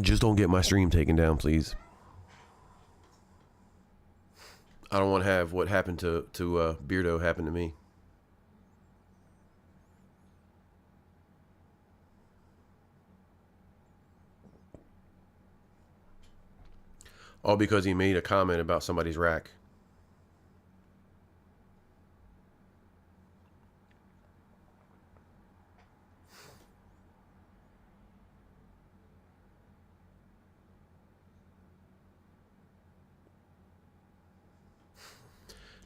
Just don't get my stream taken down, please. I don't want to have what happened to Beardo happen to me. All because he made a comment about somebody's rack.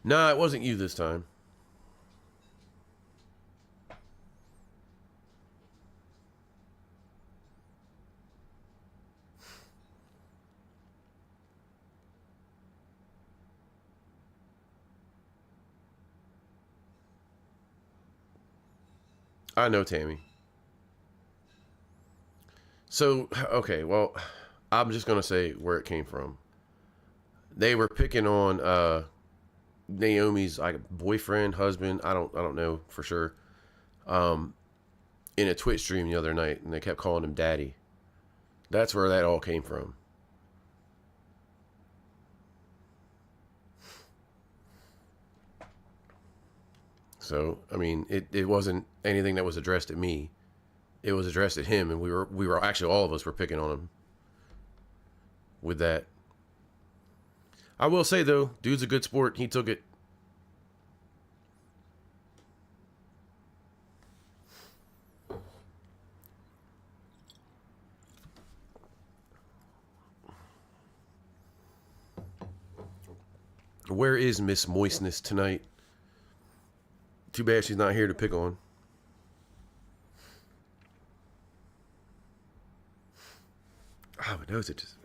Nah, it wasn't you this time. I know Tammy. So, okay, well, I'm just gonna say where it came from. They were picking on Naomi's like boyfriend, husband. I don't know for sure. Um, in a Twitch stream the other night, and they kept calling him Daddy. That's where that all came from. So, I mean, it wasn't anything that was addressed at me. It was addressed at him, and we were actually all of us were picking on him with that. I will say though, dude's a good sport. He took it. Where is Miss Moistness tonight? Too bad she's not here to pick on. Oh, my nose, it just.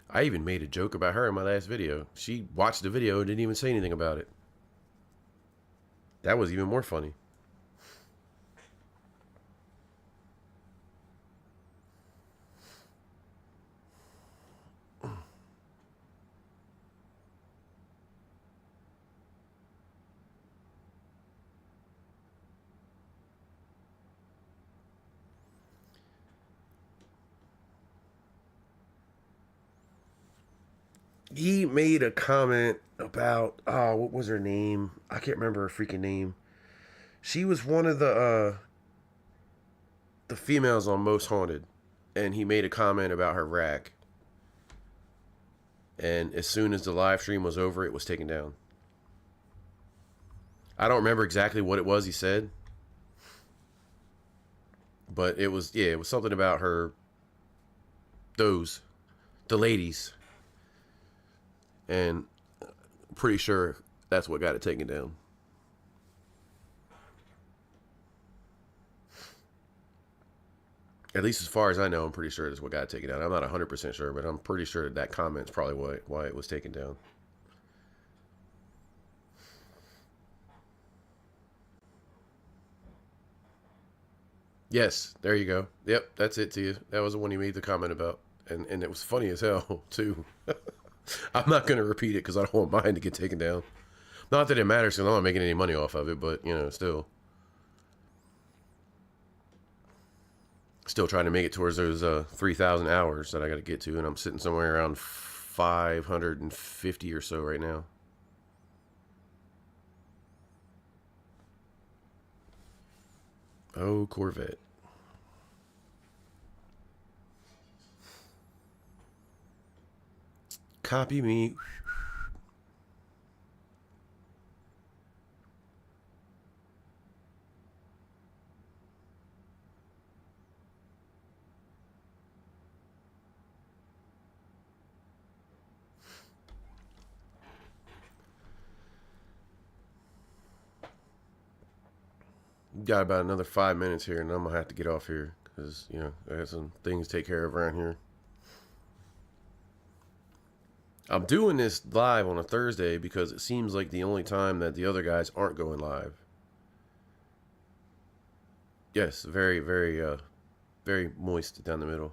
I even made a joke about her in my last video. She watched the video and didn't even say anything about it. That was even more funny. He made a comment about what was her name? I can't remember her freaking name. She was one of the females on Most Haunted, and he made a comment about her rack. And as soon as the live stream was over, it was taken down. I don't remember exactly what it was he said, but it was it was something about her, the ladies, and pretty sure that's what got it taken down. At least as far as I know, I'm pretty sure that's what got it taken down. I'm not 100% sure, but I'm pretty sure that comment's probably why it was taken down. Yes, there you go. Yep, that's it to you. That was the one he made the comment about. And it was funny as hell, too. I'm not going to repeat it because I don't want mine to get taken down. Not that it matters because I'm not making any money off of it, but, still. Still trying to make it towards those 3,000 hours that I got to get to, and I'm sitting somewhere around 550 or so right now. Oh, Corvette. Copy me. Got about another 5 minutes here, and I'm gonna have to get off here because I got some things to take care of around here. I'm doing this live on a Thursday because it seems like the only time that the other guys aren't going live. Yes, very, very, very moist down the middle.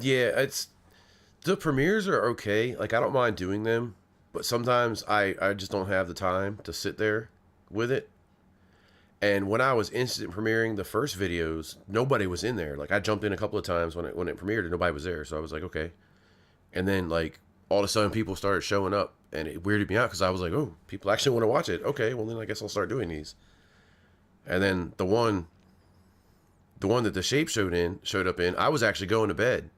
Yeah, it's the premieres are okay. Like I don't mind doing them, but sometimes I just don't have the time to sit there with it. And when I was instant premiering the first videos, nobody was in there. Like I jumped in a couple of times when it premiered and nobody was there. So I was like, okay. And then like all of a sudden people started showing up and it weirded me out because I was like, oh, people actually want to watch it. Okay, well then I guess I'll start doing these. And then the one that the Shape showed up in, I was actually going to bed.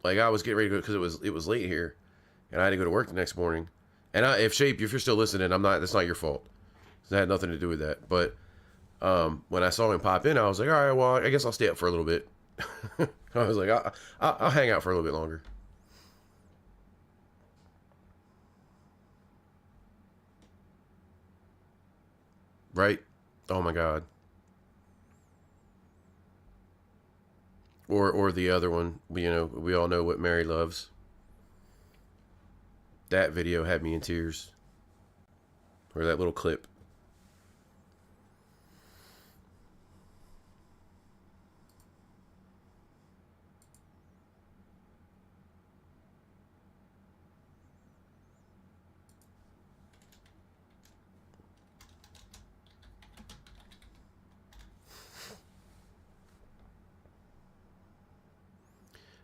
Like I was getting ready to go because it was late here, and I had to go to work the next morning. And if you're still listening, that's not your fault. It had nothing to do with that. But when I saw him pop in, I was like, all right, well, I guess I'll stay up for a little bit. I was like, I'll hang out for a little bit longer. Right? Oh my God. Or the other one, we all know what Mary loves. That video had me in tears. Or that little clip.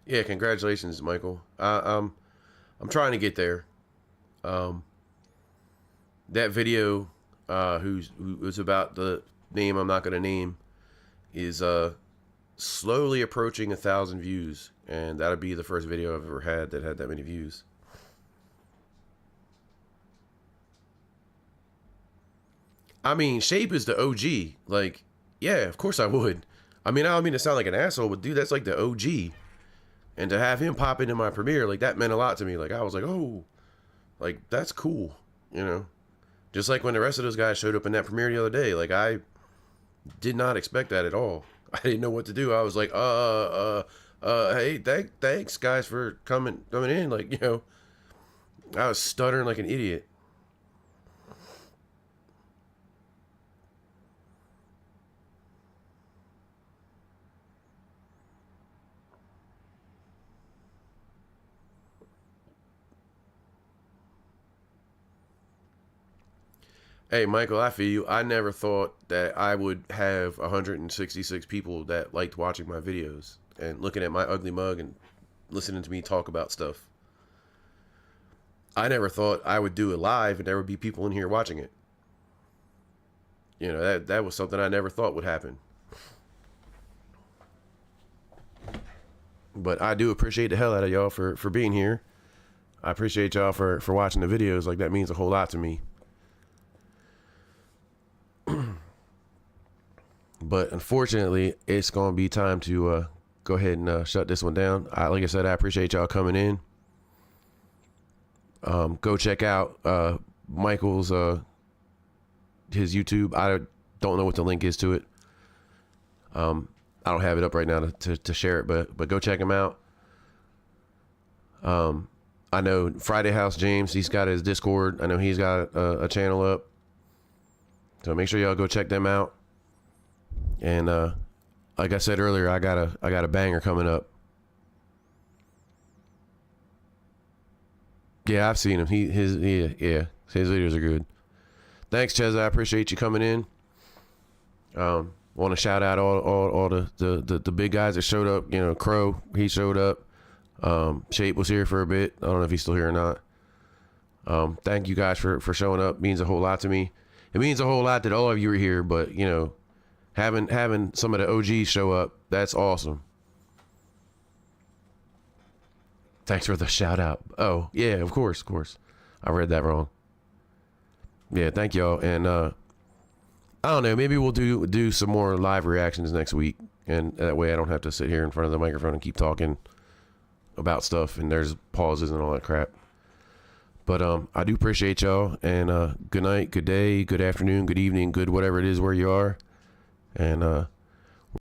Yeah, congratulations, Michael. I'm trying to get there. That video, who was about the name I'm not gonna name, is slowly approaching 1,000 views, and that'll be the first video I've ever had that many views. I mean, Shape is the OG. Like, yeah, of course I would. I mean, I don't mean to sound like an asshole, but dude, that's like the OG. And to have him pop into my premiere, like, that meant a lot to me. Like, I was like, oh, like, that's cool, Just like when the rest of those guys showed up in that premiere the other day. Like, I did not expect that at all. I didn't know what to do. I was like, hey, thanks, guys, for coming in. Like, I was stuttering like an idiot. Hey, Michael, I feel you. I never thought that I would have 166 people that liked watching my videos and looking at my ugly mug and listening to me talk about stuff. I never thought I would do it live and there would be people in here watching it. That was something I never thought would happen. But I do appreciate the hell out of y'all for being here. I appreciate y'all for watching the videos. Like, that means a whole lot to me. But unfortunately, it's going to be time to go ahead and shut this one down. Like I said, I appreciate y'all coming in. Go check out Michael's his YouTube. I don't know what the link is to it. I don't have it up right now to share it, but go check him out. I know Friday House James, he's got his Discord. I know he's got a channel up. So make sure y'all go check them out. And like I said earlier, I got a banger coming up. Yeah, I've seen him. His videos are good. Thanks, Ches. I appreciate you coming in. Want to shout out all the big guys that showed up. Crow, he showed up. Shape was here for a bit. I don't know if he's still here or not. Thank you guys for showing up. Means a whole lot to me. It means a whole lot that all of you are here, but having some of the OGs show up, that's awesome. Thanks for the shout out. Oh, yeah, of course. I read that wrong. Yeah, thank y'all. And I don't know, maybe we'll do some more live reactions next week, and that way I don't have to sit here in front of the microphone and keep talking about stuff and there's pauses and all that crap. But I do appreciate y'all, and good night, good day, good afternoon, good evening, good whatever it is where you are. And